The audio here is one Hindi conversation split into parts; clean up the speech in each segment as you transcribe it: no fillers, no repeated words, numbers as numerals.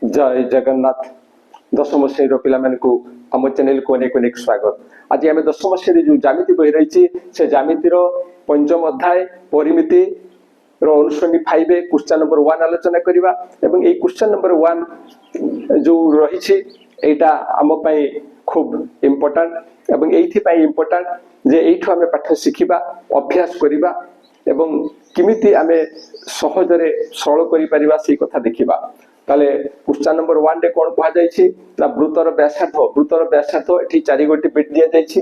जय जगन्नाथ दशम श्रेणी पिला आम चैनल को अनेक अनेक स्वागत। आज आम दशम श्रेणी जो जामिति बही रही से जामितिर पंचम अध्याय परिमिति अनुश्रेणी 5 क्वेश्चन नंबर 1 आलोचना करवा। क्वेश्चन नंबर 1 जो रही एटा आम खूब इम्पोर्टाट एवं ये इम्पोर्टाट जे एठू आम पाठ शिखा अभ्यास करवा एवं किमिति आमे सहजरे सरल करिपरिबा से कथा देखिबा। ताले क्वेश्चन नंबर 1 रे कोन कहा जायछि ना वृत्तर व्यासार्ध एठी 4 गोटी बिट दिया जायछि।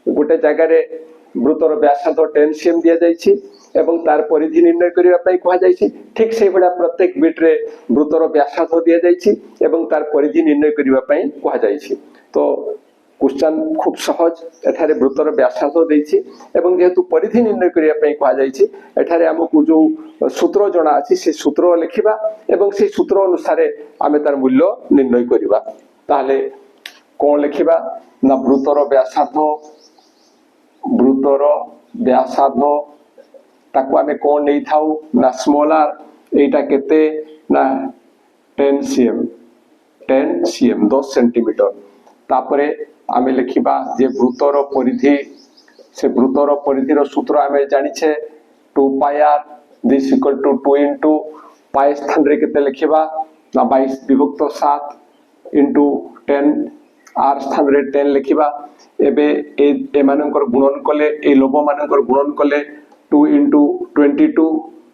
गोटे जगह रे वृत्तर व्यासार्ध 10 cm दिया जायछि एवं तार परिधि निर्णय करिवा पई कहा जायछि। ठीक सेहि बडा प्रत्येक बिट रे वृत्तर व्यासार्ध दिया जायछि एवं तार परिधि निर्णय करिवा पई कहा जायछि। तो क्वेश्चन खूब सहज एठारे वृत्तर व्यासार्ध देछि एवं जेहेतु परिधि निर्णय करिया पई कहा जायछि एठारे हमकु जो सूत्र जणा अछि से सूत्र लिखिबा एवं से सूत्र अनुसार आमे तार मूल्य निर्णय करिबा। ताले कोन लिखिबा ना वृत्तर व्यासार्ध ताकु आमे कोन नै थाउ ना स्मॉल आर एटा केते ना 10 cm 10 सेंटीमीटर। तापरे आमे लिखिबा जे वृत्तर परिधि से वृत्तर परिधिर सूत्र आमे जानिछे 2 pi r this equal to 2 into pi स्थान रे केते लिखिबा ना 22 विभक्त 7 into 10 r स्थान रे 10 लिखिबा। एबे ए मानकर गुणन कले ए लोभ मानकर गुणन कले 2 into 22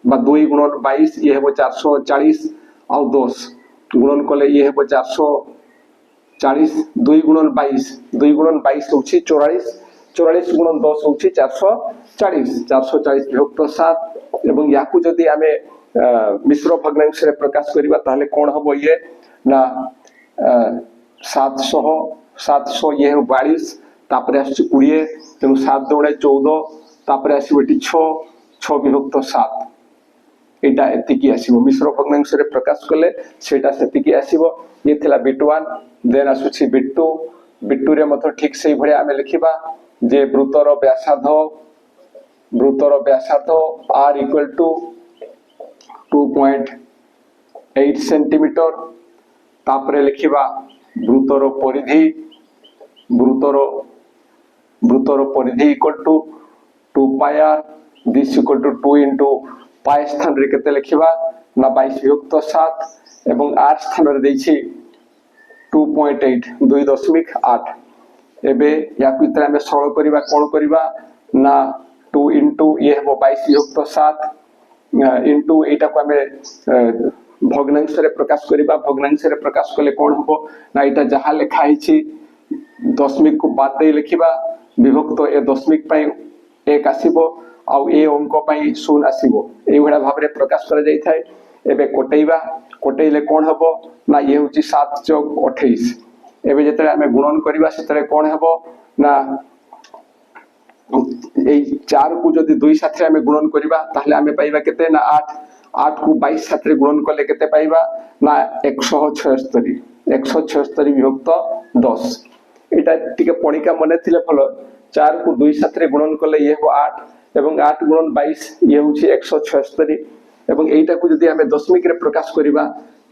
बा 2 गुणन 22 ये हेबो 440 आ 10 गुणन कले ये हेबो 440 2 गुणन 22 होछि 44 गुणन 10 होछि 440 विभक्त 7 एवं याकु जदि आमे मिश्र भग्नांश रे प्रकाश करिबा ताहले कोन हबो ये ना 700 ये 42 तापरे आछि 20 तेनु 7 दुणे 14 तापरे आछि बेटी 6 विभक्त 7 एटा एतिकी आसीबो। मिश्र भग्नांश रे प्रकाश कले सेटा सेतिकी आसीबो। ये थिला बिट 1 देन आसुछि बिट 2 रे मत ठीक सेही भळे आमे लिखिबा जे वृत्तर व्यासार्ध r इक्वल टू 2.8 सेंटीमीटर। तापरे लिखिबा वृत्तर परिधि equal to 2 pi r this equal to 2 into pi स्थान रे केते लिखिबा ना 22 विभक्त 7 एवं r स्थान रे दैछि 2.8 2.8। एबे याकु इतरे हमें सरल करिबा कोन करिबा ना 2 into ये हेबो 22 विभक्त 7 into एटा को हमें भग्नांश रे प्रकाश करिबा। भग्नांश रे प्रकाश कले कोन हबो ना एटा जहा लिखा हिछि दशमिक को बाद दे लिखिबा विभक्त ए दशमिक पई 1 आसीबो आ ए अंक पई 0 आसीबो। एई भडा भाबरे प्रकाश कर जाई थाए। एबे कोटेइले कोन हबो ना ये होछि 7 चौक 28। एबे जेतरे हमें गुणन करिबा सेतरे कोन हबो ना एई 4 को जदि 2 साथे हमें गुणन करिबा ताहले हमें पाइबा केते ना 8 को 22 साथे गुणन करले केते पाइबा ना 176 विभक्त 10। एटा टिके पणिका मने थिले फलो 4 को 2 साथे गुणन करले ये हो 8 एवं 8 गुणन 22 ये होछि 176 एवं एटा को जदि हमें दशमिक रे प्रकाश करिबा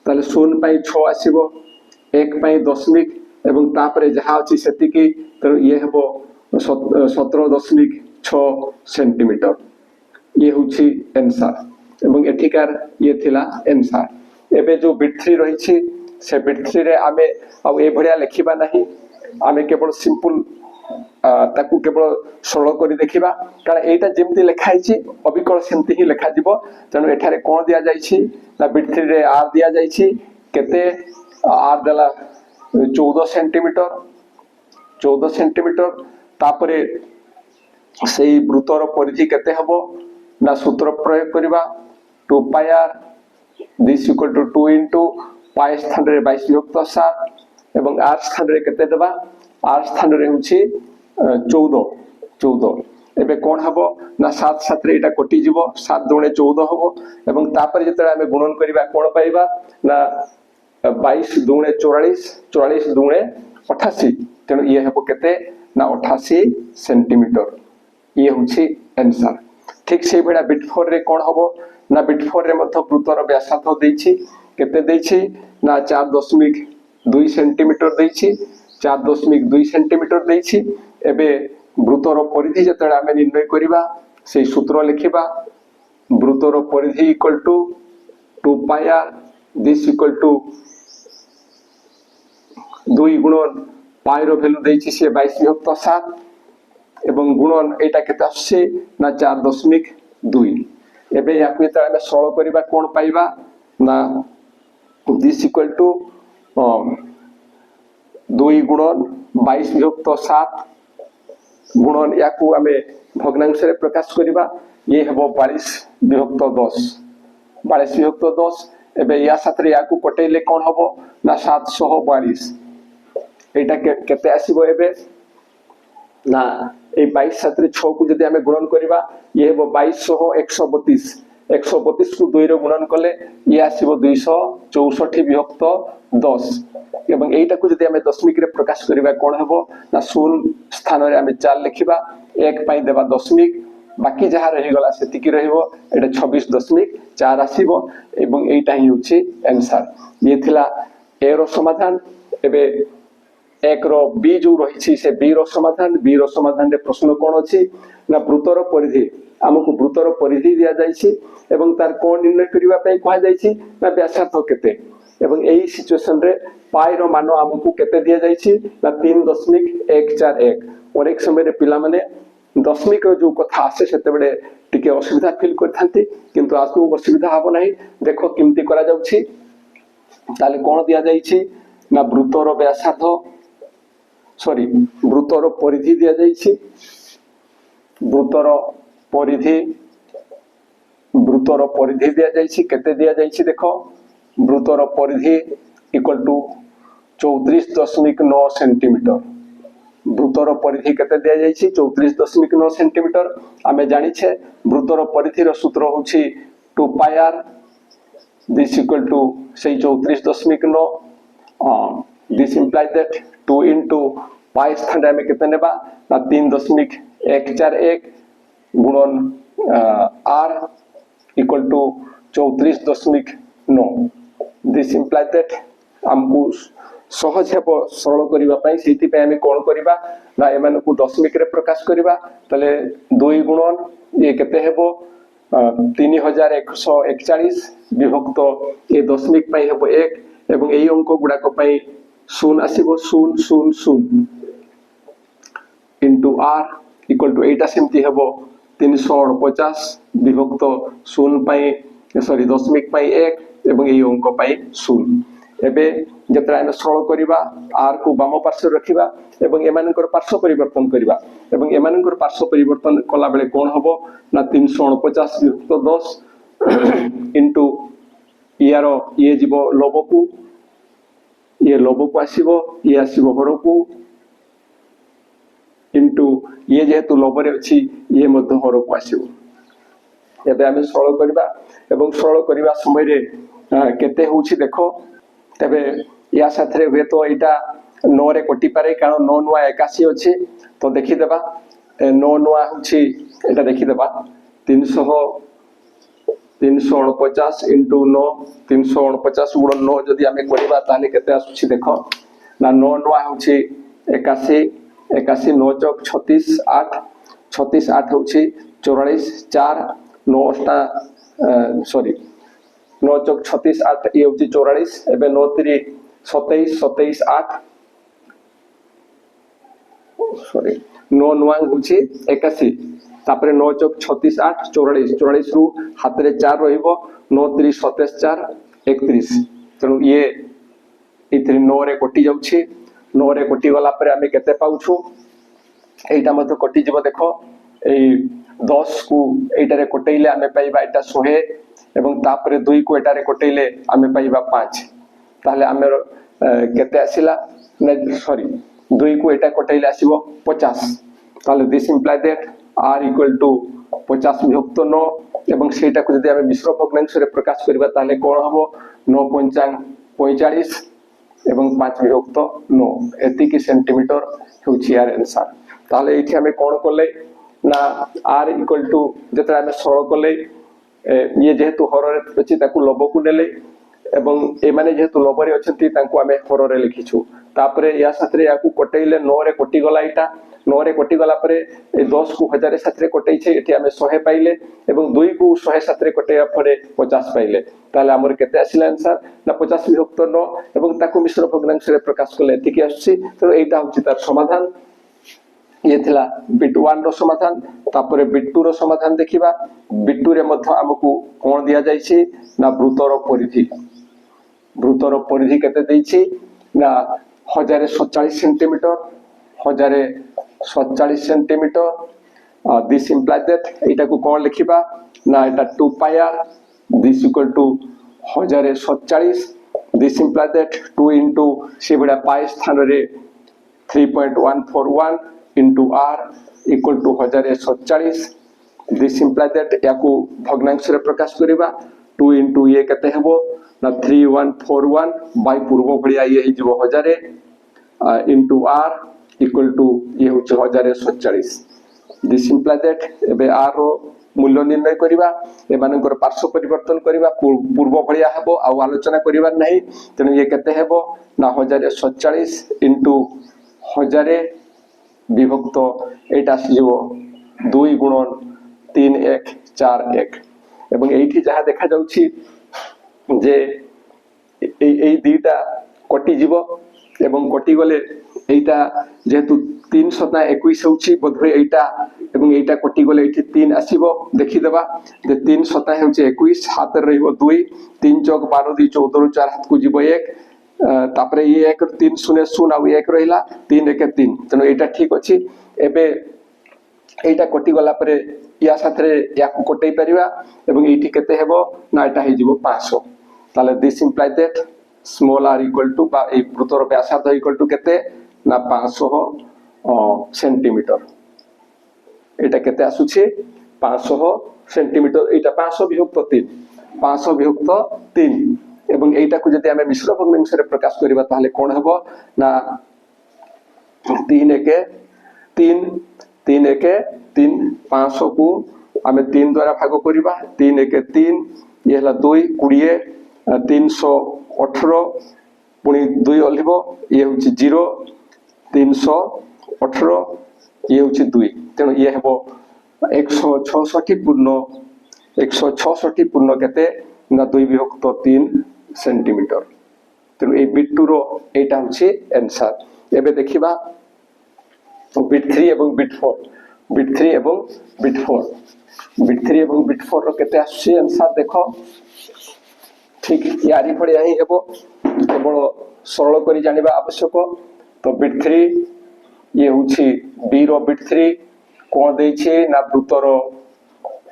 ताले 0 पई 6 आसीबो 1 पई दशमिक एवं तापरे जहा अछि सेतिकी त ये हेबो 17.6 सेंटीमीटर। ये होछि आंसर एवं एठिकार ये थिला आंसर। एबे जो बिट 3 रही छी से बिट 3 रे आमे आ ए भडिया लिखिबा नाही आमे केवल सिंपल ताकू केवल सरल करी देखिबा कारण एटा जेमति लिखा हिची अविकल सेमति ही लिखा दिबो। तनो एठारे कोन दिया जायछि ना बिट 3 रे r दिया जायछि केते r देला 14 सेंटीमीटर। तापरे सेही वृत्तर परिधि केते हबो ना सूत्र प्रयोग करिबा 2 pi r this equal to 2 into pi स्थान रे 22 विभक्त 7 एवं r स्थान रे केते देबा r स्थान रे होछि 14। एबे कोन हबो ना 7 7 रे एटा कटि जिवो 7 दुणे 14 हबो एवं तापर जेतरा हमें गुणन करिबा कोन पाइबा ना 22 दुणे 44 दुणे 88 तेनु ये हेबो केते ना 88 सेंटीमीटर। ये होछि आंसर। ठीक से बेडा बिट 4 रे कोन हबो ना बिट 4 रे मध्य वृत्तर व्यासार्ध देछि केते देछि ना 4.2 सेंटीमीटर देछि 4.2 सेंटीमीटर देछि एबे वृत्तर परिधि जतले आमे निर्णय करिबा सेही सूत्र लिखिबा वृत्तर परिधि equal to 2 pi r this equal to 2 गुणन पाई रो वैल्यू देछि से 22/7 एवं गुणन एटा केते आछे ना 4.2 एबे याकु जतले आमे सरल करिबा कोन पाइबा ना दिस इक्वल टू 2 गुणन 22/7 गुणन याकू आमे भग्नांश रे प्रकाश करिबा ये हेबो 22/10 22/10 एबे या साथरे याकू कटेले कोन हबो ना 742 एटा केते आसीबो एबे ना ए 22 साथरे 6 को जदि आमे गुणन करिबा ये हेबो 2232 132 को 2 रे गुणन कले ये आसीबो 264/10 एवं एटा को जदि आमे दशमिक रे प्रकाश करिबा कोन हेबो ना शून्य स्थान रे आमे 4 लिखिबा 1 पई देबा दशमिक बाकी जहा रही गला सेतिकी रहिबो एटा 26.4 आसीबो एवं एटा ही होछि आंसर ये थिला ए रो समाधान एबे एक रो बी जो रही से बी रो समाधान रे प्रश्न कोन अछि ना वृत्तर परिधि हमकु वृत्तर परिधि दिया जायछि एवं तार कोन निर्णय करिबा पई कहै जायछि ना व्यासार्ध केते एवं एही सिचुएशन रे पाई रो मान हमकु केते दिया जायछि ना 3.141 और एक समय रे पिला माने दशमिक रो जो कथा आसे सेते बेले टिके असुविधा फील करथांती किंतु आसु असुविधा हबो नाही देखो किमती करा जाउछि ताले कोन दिया जायछि ना वृत्तर व्यासार्ध सॉरी वृत्तर परिधि दिया जायछि वृत्तर परिधि दिया जायछि केते दिया जायछि देखो वृत्तर परिधि इक्वल टू 34.9 सेंटीमीटर वृत्तर परिधि केते दिया जायछि 34.9 सेंटीमीटर आमे जानि छे वृत्तर परिधि रो सूत्र होछि 2 pi r this equal to सेही 34.9 this implies that 2 into pi स्थान रे आमे केते नेबा ना 3.141 गुणन r equal to 34.9 this implies that हमकु सहज हेबो सरल करिबा पई सेति पे आमे कोन करिबा ना एमान को दशमिक रे प्रकाश करिबा तले 2 गुणन ये केते हेबो 3141 विभक्त ए दशमिक पई हेबो 1 एवं एई अंक गुडा को पई 0 आसीबो 000 into r इक्वल टू एटा सेमति हेबो 349 विभक्त 0 पई सॉरी दशमिक पई 1 एवं एई अंक पई 0 एबे जतरा हम सरल करिबा r को बाम पार्श्व रखिबा एवं एमानकर पार्श्व परिवर्तन करिबा एवं एमानकर पार्श्व परिवर्तन कला बेले कोन हबो ना 349/10 into यार ये जीवो लबकू ये लबकू आसीबो ये आसीबो हरकू into ये जेहेतु लबरे अछि ये मध्य हरकू आसीबो एबे हम सरल करिबा एवं सरल करिबा समय रे केते होछि देखो तबे या साथरे हुए तो एटा 9 रे कटि पारे कारण 9 9 81 अछि तो देखि देबा 9 9 होछि एटा देखि देबा 349 into 9 349 गुणन 9 जदि आमे करिबा ताले केते आसुछि देखो ना 9 9 होछि 81 81 9 चौक 36 8 36 8 होछि 44 4 9 टा सॉरी 9 चौक 36 8 ये होछि 44 एबे 9 3 27 27 8 सॉरी 9 9 होछि 81 तापरे 9 चौक 36 8 44 44 रु हाथ रे 4 रहिबो 9 3 27 4 31 तनु ये इथि 9 रे कटि जाउछि 9 रे कटि गला परे आमे केते पाउछु एटा मते कटि जिवो देखो ए 10 को एटा रे कटैले आमे पाइबा एटा 100 एवं तापरे 2 को एटा रे कटैले आमे पाइबा 5 ताले आमे केते आसिला सॉरी 2 को एटा कटैले आसीबो 50 ताले this imply that r equal to 50 विभक्त 9 एवं सेटा को जदि आमे मिश्र भग्नांश रे प्रकाश करबा ताले कोन हबो 9 45 एवं 5 विभक्त 9 एति की सेंटीमीटर होछि आर आंसर ताले एठी आमे कोन करले ना r इक्वल टू जतरा आमे सरल करले ये जेहेतु हर रे अछि ताकू लबकू नेले ଏବଂ ଏମାନେ ଯେହେତୁ ଲବରେ ଅଛନ୍ତି ତାଙ୍କୁ ଆମେ ହରରେ ଲେଖିଛୁ। ତାପରେ ୟା ସାଥିରେ ୟାକୁ କଟେଇଲେ 9 ରେ କଟିଗଲା। ଏଇଟା 9 ରେ କଟିଗଲା ପରେ ଏ 10 କୁ 1000 ସାଥିରେ କଟେଇଛେ, ଏଠି ଆମେ 100 ପାଇଲେ ଏବଂ 2 କୁ 100 ସାଥିରେ କଟେଇବା ପରେ 50 ପାଇଲେ। ତାହେଲେ ଆମର କେତେ ଆସିଲା ଆନ୍ସର ନା 50 ବିଭକ୍ତ 9 ଏବଂ ତାକୁ ମିଶ୍ର ଭଗ୍ନାଂଶରେ ପ୍ରକାଶ କଲେ ଏତିକି ଆସୁଛି। ତେଣୁ ଏଇଟା ହେଉଛି ତାର ସମାଧାନ। ये थिला बिट 1 रो समाधान। तापरे बिट 2 रो समाधान देखिबा। बिट 2 रे मध्य हमकु कोन दिया जायछि ना वृत्तर परिधि। वृत्तर परिधि केते दैछि ना 1047 centimetre, 1047 centimetre. This implies that एटा को कोन लिखिबा ना एटा 2 pi r this equal to 1047। This implies that 2 into सेबडा पाई स्थान रे 3.141 into r equal to 1047। This implies that याकू भग्नांश रे प्रकाश करिबा 2 into ये केते हेबो ना 3141 बाय पूर्व भलिया ये हिजबो 1000 into r equal to ये होचे 1047। दिस इंप्लाइज दैट एबे r रो मूल्य निर्णय करिबा, एमानकर पार्श्व परिवर्तन करिबा, पूर्व भलिया हेबो आ आलोचना करिबा नाही। तेनु ये केते हेबो ना 1047 into 1000 विभक्त एटा आसीजो 2 गुणन 3141 एवं एठी जहा देखा जाउछि जे ए दुईटा कटि जीव एवं कटि गले एटा जेहेतु 3 सता 21 होछि बोधवे एटा एवं एटा कटि गले एठी 3 आसीबो। देखि देबा जे 3 सता होछि 21 हाथ रहइबो 2 3 चौक 12 2 14 रु 4 हाथ को जीव 1 तापरे ये 1 3 शून्य शून्य आउ 1 रहिला 3 1 3। तेनु एटा ठीक अछि। एबे एटा कटि गला परे या साथरे या को कटै परिबा एवं एठी केते हेबो ना एटा हे जीवो 500। ताले this implies that small r equal to बा ए वृत्तर व्यासार्ध इक्वल टू केते ना 500 सेंटीमीटर। एटा केते आसुछि 500 सेंटीमीटर। एटा 500 विभक्त 3 500 विभक्त 3 एवं एटा को जदि हमें मिश्र भग्नांश रे प्रकाश करिबा ताले कोन हेबो ना 3 1 3 3 1 3 500 को हमें 3 द्वारा भाग करिबा 3 1 3 ये हला 2 20 318 पुनी 2 ओलिबो ये होछि 0 318 ये होछि 2। तेनो ये हेबो 166 पूर्ण 166 पूर्ण केते ना 2 विभक्त 3 सेंटीमीटर। तेनु ए बिट 2 रो एटा होछि आंसर। एबे देखिबा बिट 3 एवं बिट 4 बिट 3 एवं बिट 4 बिट 3 एवं बिट 4 रो केते आछि आंसर देखो ठीक यारी भलिया ही हेबो केवल सरल करी जानिबा आवश्यक। तो बिट 3 ये होछि बी रो बिट 3 कोन दैछि ना वृत्तर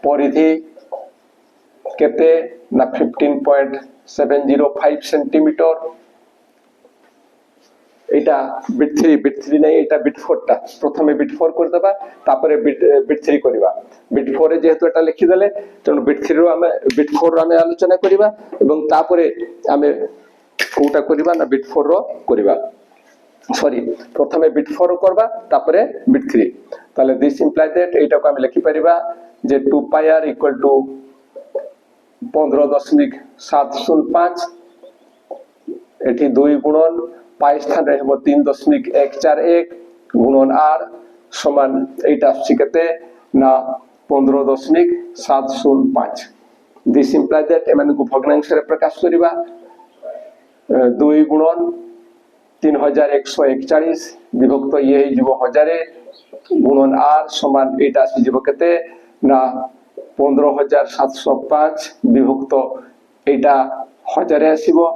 परिधि केते ना 15.705 सेंटीमीटर। एटा बिट 3 नै एटा बिट 4 ता प्रथमे बिट 4 कर दबा तापरे बिट 3 करबा। बिट 4 रे जेहेतु एटा लिखि देले तेनु बिट 3 रो हमें बिट 4 रो हमें आलोचना करबा एवं तापरे हमें कोटा करबा ना बिट 4 रो करबा। सॉरी प्रथमे बिट 4 करबा तापरे बिट 3। ताले दिस इंप्लाइज दैट एटा को हमें लिखि परिबा जे 2 पाई r इक्वल टू 15.705 एठी 2 गुणन पाई स्थान रे हेबो 3.141 गुणन r समान एटा आछि केते ना 15.705। दिस इंप्लाइज दैट एमन को भग्नांश रे प्रकाश करिबा 2 गुणन 3141 विभक्त ये हिजबो 1000 गुणन r समान एटा आछि जीवो केते ना 15705 विभक्त एटा 1000 आसीबो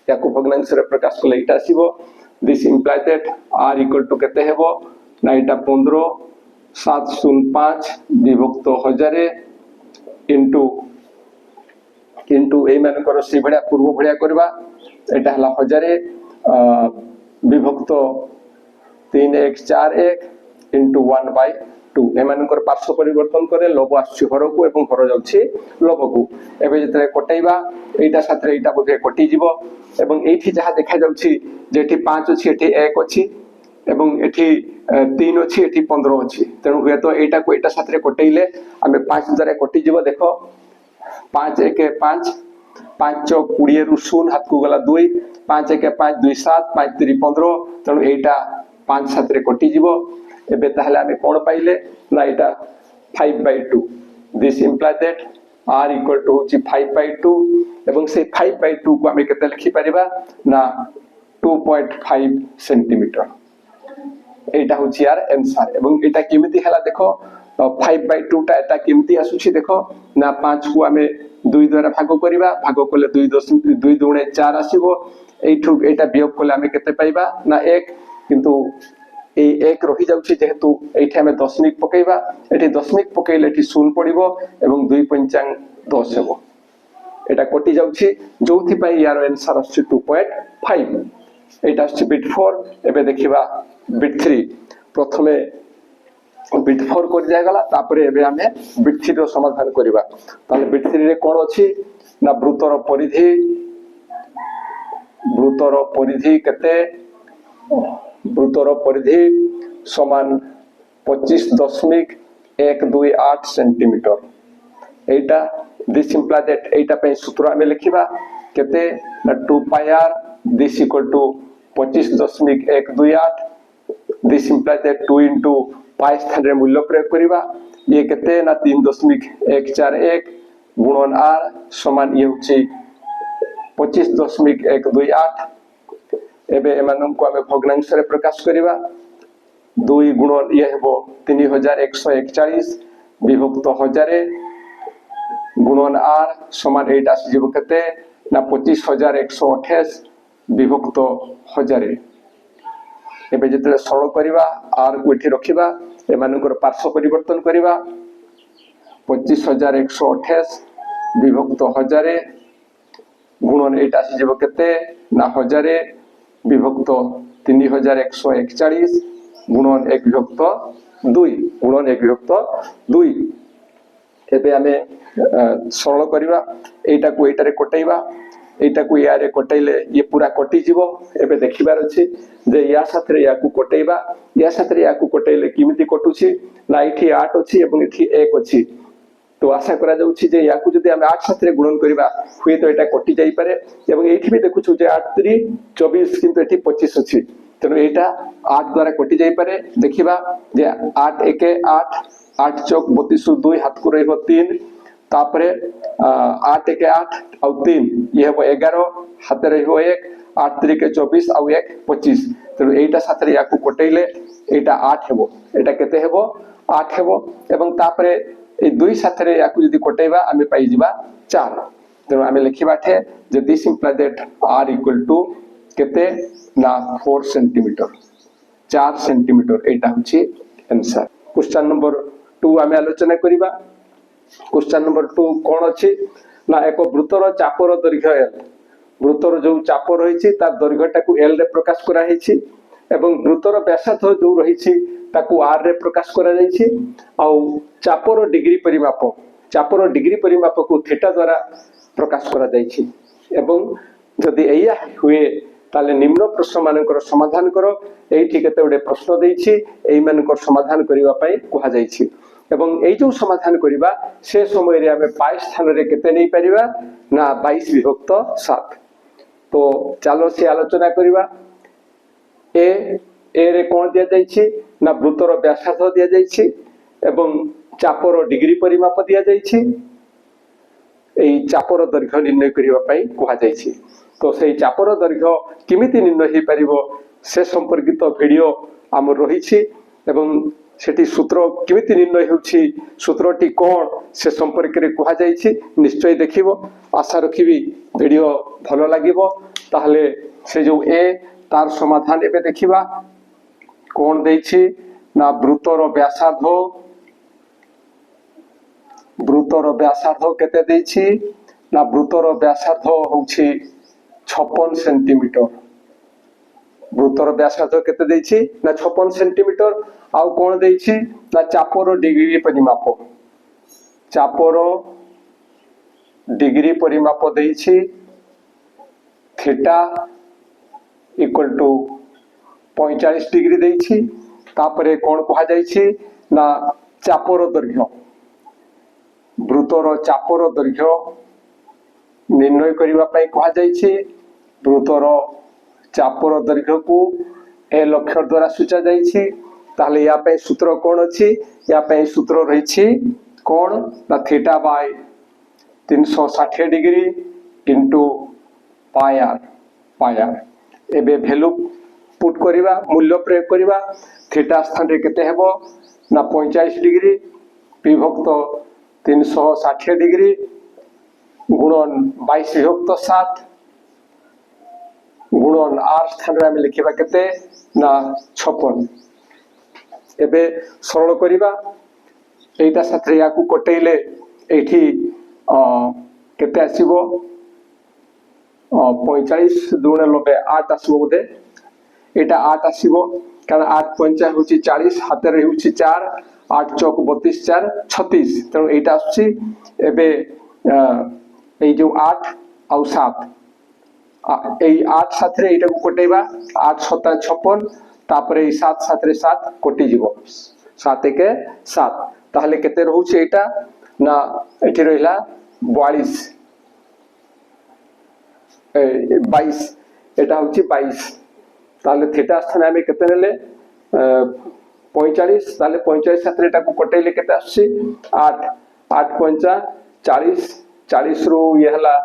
याको भग्नांश रे प्रकाश कले एटा आसीबो। This implies that r equal to केते हेबो ना एटा 15705 विभक्त 1000 इनटू ए मानकर सी भलिया पूर्व भलिया करबा एटा हला 1000 विभक्त 3141 इनटू 1/2 एमानकर पार्श्व परिवर्तन करे लब आछि हर को एवं हर जाउछि लब को। एबे जतरे कटैबा एटा साथरे एटा बोधे कटि जीवो एवं एठी जहा देखा जाउछि जेठी 5 अछि एठी 1 अछि एवं एठी 3 अछि एठी 15 अछि। तेनु हुए तो एटा को एटा साथरे कटैले हमें 5 द्वारा कटि जीवो। देखो 5 1 5 5 चौक 20 रु 0 हाथ को गला 2 5 1 5 2 7 5 3 15 तेणु एटा 5 7 रे कटि जीवो एबे ताहले आमे कोन पाइले ना एटा 5/2 this imply that r equal to होची 5/2 एवं से 5/2 को आमे केते लिखि परिबा ना 2.5 सेंटीमीटर एटा होची यार आंसर एवं एटा केमिति हला देखो 5/2 टा एटा केमिति आसुची देखो ना 5 को आमे 2 द्वारा भाग करिबा भाग कले 2 दुणे 4 आसीबो एठु एटा वियोग कले आमे केते पाइबा ना 1 किंतु ए 1 रही जाउची जेहेतु एठी आमे दशमिक पकेइबा एठी दशमिक पकेइले एठी 0 पडिबो एवं 2 पंचांग 10 हेबो एटा कटि जाउची जोथि पई यार आंसर आछी 2.5 एटा आछी बिट 4 एबे देखिबा बिट 3 प्रथमे बिट 4 कर जाय गला तापरे एबे हमें बिट 3 रो समाधान करिबा ताले बिट 3 रे कोन अछि ना वृत्तर परिधि केते वृत्तर परिधि समान 25.128 centimetre Etah this imply that एटा पे सूत्र हमें लिखिबा केते ना 2 pi r this equal to 25.128 this imply that 2 into pi स्थान रे मूल्य प्रयोग करिबा ये केते ना 3.141 गुणन r समान ये होची 25.128 एबे एमानन को हमें भग्नांश रे प्रकाश करिबा 2 गुणन ये हेबो 3141 विभक्त 1000 गुणन r समान 8 आसी जेबो केते ना 25128 विभक्त 1000 एबे जेते सरल करिबा r को एठी रखिबा एमानकर पार्श्व परिवर्तन करिबा 25128 विभक्त 1000 गुणन 8 आसी जेबो केते ना 1000 विभक्त 3141 गुणन 1 विभक्त 2 गुणन 1 विभक्त 2 एबे हमें सरल करिबा एटा को एटा रे कटैबा एटा को या रे कटैले ये पूरा कटि जीवो एबे देखिबार अछि जे या साथरे या को कटैबा या साथरे या को कटैले किमिति कटुछि ना एठी 8 अछि एवं एठी 1 अछि तो आशा करा जाउछि जे या को जदि हम 8 साथरे गुणन करिबा हुए तो एटा कटि जाई पारे एवं एठी भी देखुछु जे 8 3 24 किंतु एठी 25 अछि तेनु एटा 8 द्वारा कटि जाई पारे देखिबा जे 8 1 8 8 चौक 32 2 हाथ को रहबो 3 तापरे 8 1 8 और 3 ये हेबो 11 हाथ रहबो 1 8 3 के 24 और 1 25 तेनु एटा साथरे या को कटैले एटा 8 हेबो एटा केते हेबो 8 हेबो एवं तापरे ए 2 साथरे या को जदी कटैबा आमे पाई जिबा 4 तेनु आमे लिखिबा थे जे this imply that r equal to केते ना 4 सेंटीमीटर 4 सेंटीमीटर एटा होची आंसर क्वेश्चन नंबर 2 आमे आलोचना करिबा क्वेश्चन नंबर 2 कोन अछि ना एक वृत्तर चापर दैर्घ्य l वृत्तर जो चाप रहिछि ता दैर्घ्यटा को l रे प्रकाश करा हेछि एवं वृत्तर व्यासार्ध जो रहिछि ताकू r रे प्रकाश करा जाइछि आ चापर डिग्री परिमाप को थीटा द्वारा प्रकाश करा जाइछि एवं जदि एया हुए ताले निम्न प्रश्न मानकर समाधान करो एठी केते बडे प्रश्न देइछि एई मानकर समाधान करिवा पई कुहा जाइछि एवं एई जो समाधान करिबा से समय रे हमें 22 स्थान रे केते नै परिबा ना 22 विभक्त 7 तो चलो से आलोचना करिबा ए रे कोन दिया जाइछि ना वृत्तर व्यासार्ध दिया जाइछि एवं चापर डिग्री परिमाप दिया जाइछि एई चापर दैर्घ्य निर्णय करिवा पई कुहा जाइछि तो से चापर दैर्घ्य किमिति निर्णय हे परिबो से संपर्कित वीडियो आम रहिछि एवं सेठी सूत्र किमिति निर्णय होछि सूत्रटी कोन से संपर्क रे कुहा जाइछि निश्चय देखिबो आशा रखिबी वीडियो भलो लागिबो ताहले से जो ए तार समाधान एबे देखिबा कोन दैछि ना वृत्तर व्यासार्ध केते दैछि ना वृत्तर व्यासार्ध होछि 56 सेंटीमीटर वृत्तर व्यासार्ध केते दैछि ना 56 सेंटीमीटर आउ कोन दैछि ना चापर डिग्री परिमाप दैछि थीटा इक्वल टू 45 डिग्री दैछि तापरे कोन कहा जाइछि ना चापर दैर्घ्य वृत्तर चापर दैर्घ्य निर्णय करिबा पई कहा जायछि वृत्तर चापर दैर्घ्य को ए लक्ष्य द्वारा सूचा जायछि ताहले या पई सूत्र कोन अछि या पई सूत्र रहिछि कोन ना theta by 360 degree into pi r एबे वैल्यू पुट करिबा मूल्य प्रयोग करिबा थीटा स्थान रे केते हेबो ना 45 डिग्री विभक्त 360 डिग्री गुणन 22 विभक्त 7 गुणन आर स्थान रे हम लिखिबा केते ना 56 एबे सरल करिबा एटा साथरे याकू कटेइले एठी केते आसीबो 45 दुणे 90 8 आसीबो बोधे एटा 8 आसीबो कारण 8 पंचा होची 40 हाते रे होची 4 8 चौक 32 4 36 तेणु एटा आसी एबे ए जो 8 आउ 7 এই 8 সাথে এইটা কো কটেইবা 8 7 56 তারপরে এই 7 সাথে 7 কটি যাব 7 একে 7 তাহলে কেতে রহুছে এটা না এটি রইলা 42 22 এটা হচ্ছে 22 তাহলে থিটা স্থানে আমি কেতে নেলে 45 তাহলে 45 সাথে এটা কো কটেইলে কেতে আসছে 8 8 5 40 40 রু ইয়ে হলা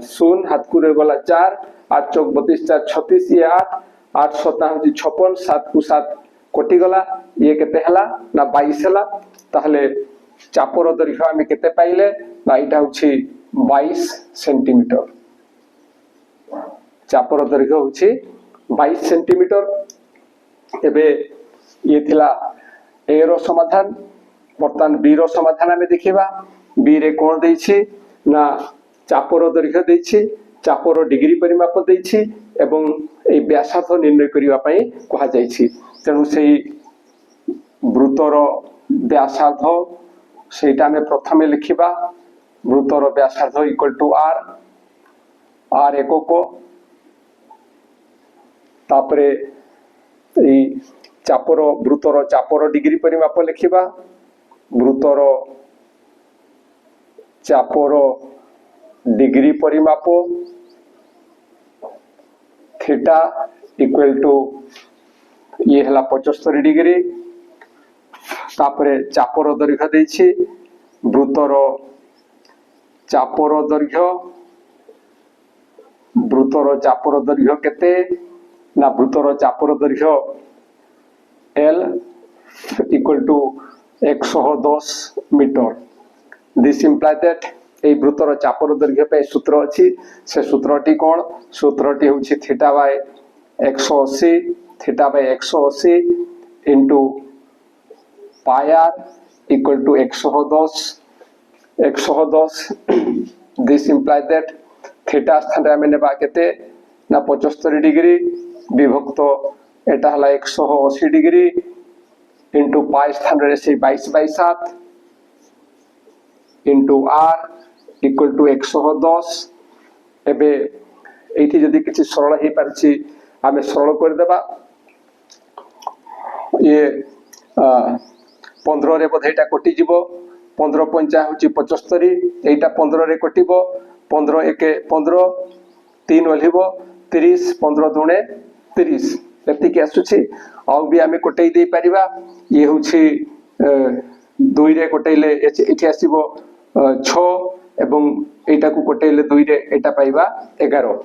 शून्य हाथ को गला 4 8 चौक 32 4 36 ये 8 8 7 होची 56 7 को 7 कोटी गला ये केते हला ना 22 हला ताहले चापर दैर्घ्य आमे केते पाइले ना इटा होची 22 सेंटीमीटर चापर दैर्घ्य होची 22 सेंटीमीटर एबे ये थिला ए रो समाधान वर्तमान बी रो समाधान आमे देखिबा बी रे कोन देछि ना चापर दैर्घ्य देछि चापर डिग्री परिमाप देछि एवं ए व्यासार्ध निर्णय करिवा पई कहा जायछि तेनु सेही वृत्तर व्यासार्ध सेटा में प्रथमे लिखिबा वृत्तर व्यासार्ध इक्वल टू आर आर एकक तापरे ए चापर वृत्तर चापर डिग्री परिमाप लिखिबा वृत्तर चापर डिग्री परिमाप थीटा इक्वल टू ये हला 75 डिग्री तापरे चापर दैर्घ्य देछि वृत्तर चापर दैर्घ्य केते ना वृत्तर चापर दैर्घ्य L equal to 110 metre this imply that এই বৃত্তর চাপর দৈর্ঘ্য পে সূত্র আছে সে সূত্রটি কোন সূত্রটি হচ্ছে theta by 180 into pi r equal to 110 this imply that theta স্থানে আমি নেবা কেতে না 75 ডিগ্রি বিভক্ত এটা হলা 180 ডিগ্রি ইনটু পাই স্থানে সেই 22/7 ইনটু আর इक्वल टू 110 एबे एठी जदी किछि सरल हे परछि आमे सरल कर देबा ये 15 रे बधैटा कटि जिवो 15 पंचा होची 75 एटा 15 रे कटिबो 15 एके 15 3 ओलिबो 30 15 दुणे 30 एति के आसुछि आ भी आमे कटै दे परिबा ये होची 2 रे कटैले एठी आसीबो 6 एवं एटा को कटेले 2 रे एटा पाइबा 11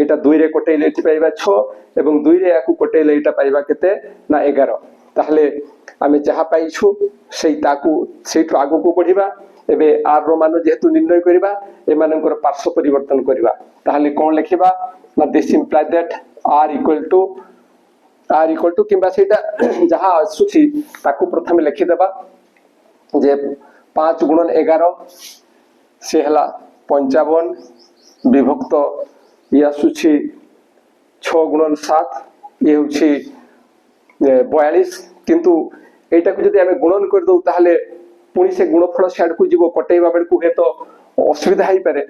एटा 2 रे कटेले एठी पाइबा 6 एवं 2 रे याकू कटेले एटा पाइबा केते ना 11 ताहले आमे जहा पाइछु सेई ताकू सेठु आगु को बढ़िबा एबे आर रो मान जेहेतु निर्णय करिबा ए मानकर पार्श्व परिवर्तन करिबा ताहले कोन लिखिबा ना this imply that r equal to किबा सेटा जहा आसुछि ताकू प्रथमे लिखि देबा जे 5 गुणन 11 से हला 55 विभक्त ये आसुछि 6 गुणन 7 ये होछि 42 किंतु एटा को जदि हमें गुणन कर दउ ताहले पुनी से गुणफल साइड को जीवो कटेइबा बेल को हे तो असुविधा ही पारे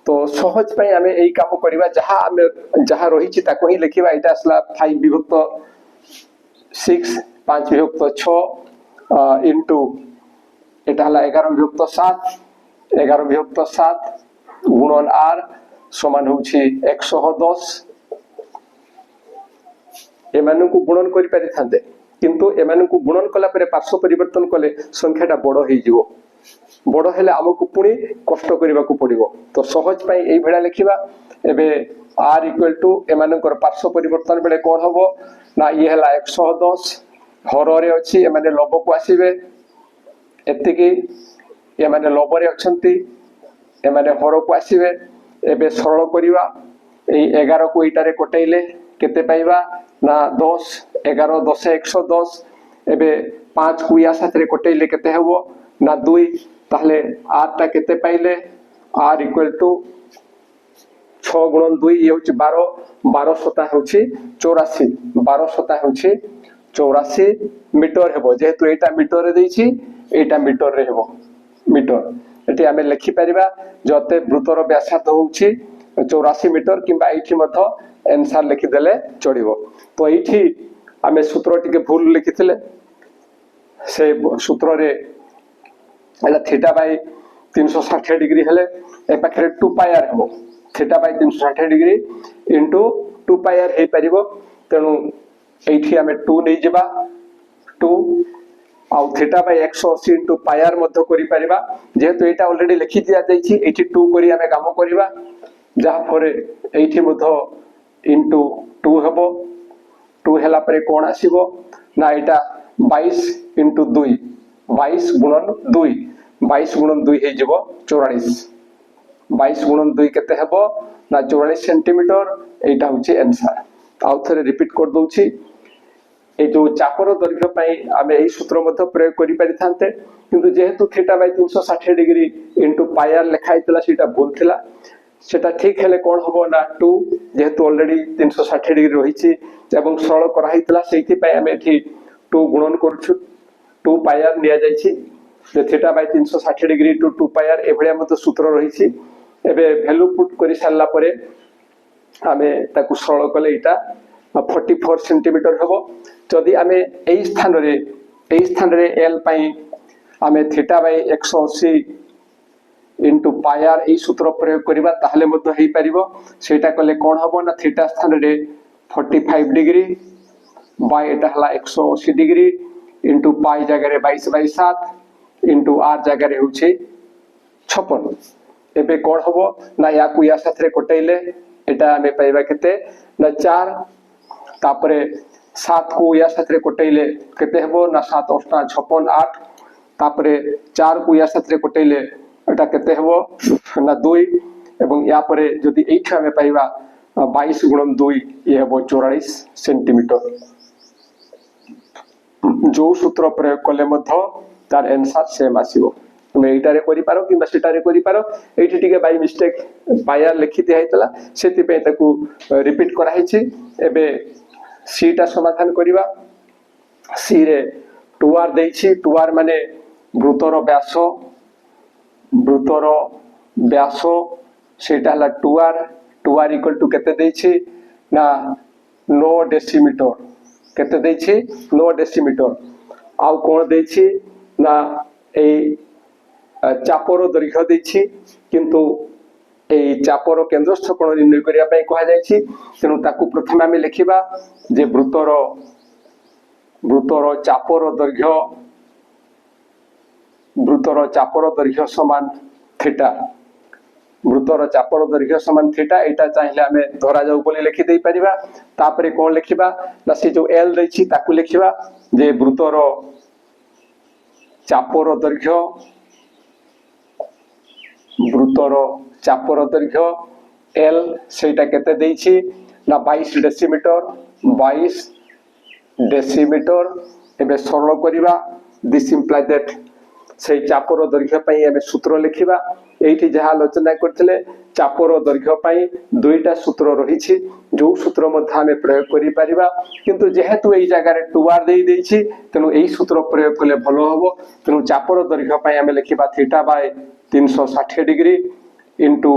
तो सहज पई हमें एई काम करबा जहा रहिछि ताको ही लिखिबा एटा असला 5 विभक्त 6 5 विभक्त 6 इनटू एटा हला 11 विभक्त 7 11 विभक्त 7 गुणन आर समान होउछि 110 एमानकु गुणन करि पारि थांते किंतु एमानकु गुणन कला परे पार्श्व परिवर्तन कले संख्याटा बड़ होई जिवो बड़ हेले हमकु पुणी कष्ट करबाकू पड़िबो तो सहज पई एई भेडा लिखिबा एबे r इक्वल टू एमानकर पार्श्व परिवर्तन बेले कोन हबो ना ये हला 110 हर रे अछि एमाने लब को आसीबे एतिकी एमाने लब रे अछंती एमाने हर को आसीबे एबे सरल करिवा एई 11 को इटारे कटैले केते पाइबा ना 10 11 10 110 एबे 5 को या साथ रे कटैले केते हेबो ना 2 ताहले r ता केते पाइले r इक्वल टू 6 गुणन 2 ये होची 12 12 सता होची 84 12 सता होची 84 मीटर हेबो जेहेतु एटा मीटर रे देछि एटा मीटर रे हेबो मीटर एटी हमें लिखि परिबा जते वृत्तर व्यासार्ध होची 84 मीटर किबा एठी मथ आंसर लिखि देले चढ़िबो तो एठी हमें सूत्र टिके भूल लिखिथिले से सूत्र रे एला थीटा बाय 360 डिग्री हेले ए पाखरे 2 पाई आर हेबो theta by 360 degree into 2 pi r हे परिबो तेनु एठी हमें 2 नै जेबा 2 आउ theta by 180 into pi r मध्य करि परिबा जेहेतु एटा ऑलरेडी लिखि दिया जायछि एठी 2 करी हमें काम करिबा जहा फरे एठी मध्य इनटू 2 हेबो 2 हेला परे कोन आसीबो ना एटा 22 इनटू 2 22 गुणन 2 22 गुणन 2 हे जेबो 44 22 गुणन 2 केते हेबो ना 44 सेंटीमीटर एटा होची आंसर आउ थरे रिपीट कर दोछि ए जो चापर दैर्घ्य पई आमे एई सूत्र मध्य प्रयोग करि पारि थांते किंतु जेहेतु theta by 360 degree into pi r लिखा हितला सेटा भूल थिला सेटा ठीक हेले कोन हबो ना 2 जेहेतु ऑलरेडी 360 डिग्री रहिछि एवं सरल करा हितला सेति पई आमे एठी 2 गुणन करछु 2 पाई आर निया जायछि जे theta by 360 degree to 2 pi r एभलिया मत सूत्र रहिछि एबे वैल्यू पुट करि सारला परे आमे ताकू सरल कले इटा 44 सेंटीमीटर हेबो जदि आमे एई स्थान रे l पई आमे theta by 180 into pi r एई सूत्र प्रयोग करिबा ताहले मध्य हेई परिबो सेटा कले कोन हबो ना थीटा स्थान रे 45 डिग्री बाय एटा हला 180 डिग्री इनटू पाई जगह रे 22/7 इनटू r जगह रे होछि 56 एबे कोन हबो ना या को या साथ रे कटैले एटा हमें पाइबा केते ना 4 तापरे 7 को या साथ रे कटैले केते हेबो ना 7 8 56 8 तापरे 4 को या साथ रे कटैले एटा केते हेबो ना 2 एवं या परे जदि एठी हमें पाइबा 22 गुणन 2 ये हेबो 44 सेंटीमीटर जो सूत्र प्रयोग कले मध्य तार आंसर सेम आसीबो तुम एटारे करि पारो किबा सेटारे करि पारो एठी टिके बाय मिस्टेक पाई आर लिखि दिया हितला सेति पे ताकू रिपीट करा हिछि एबे सी टा समाधान करिबा सी रे 2r देछि 2r माने वृत्तर व्यास सेटा हला 2r इक्वल टू केते देछि ना 9 डेसीमीटर केते देछि 9 डेसीमीटर आउ कोन देछि ना ए चापर दैर्घ्य देछि किंतु ए चापर केंद्रस्थ कोण निर्णय करिया पई कहा जायछि तेनु ताकू प्रथम आमे लिखिबा जे वृत्तर चापर दैर्घ्य समान थीटा वृत्तर चापर दैर्घ्य समान थीटा एटा चाहिले आमे धरा जाऊ बोली लिखि देई परिबा तापरे कोन लिखिबा ना से जो l दैछि ताकू लिखिबा जे वृत्तर चापर दैर्घ्य l सेटा केते देछि ना 22 डेसीमीटर एबे सरल करिबा दिस इंप्लाय दैट से चापर दैर्घ्य पई एबे सूत्र लिखिबा एठी जहा आलोचना करथिले चापर दैर्घ्य पई दुईटा सूत्र रहिछि जो सूत्र मध्ये हमें प्रयोग करि परिबा किंतु जेहेतु एई जगह रे 2r देई देछि तनु एई सूत्र प्रयोग कले भलो हबो तनु चापर दैर्घ्य पई हमें लिखिबा theta by 360 degree into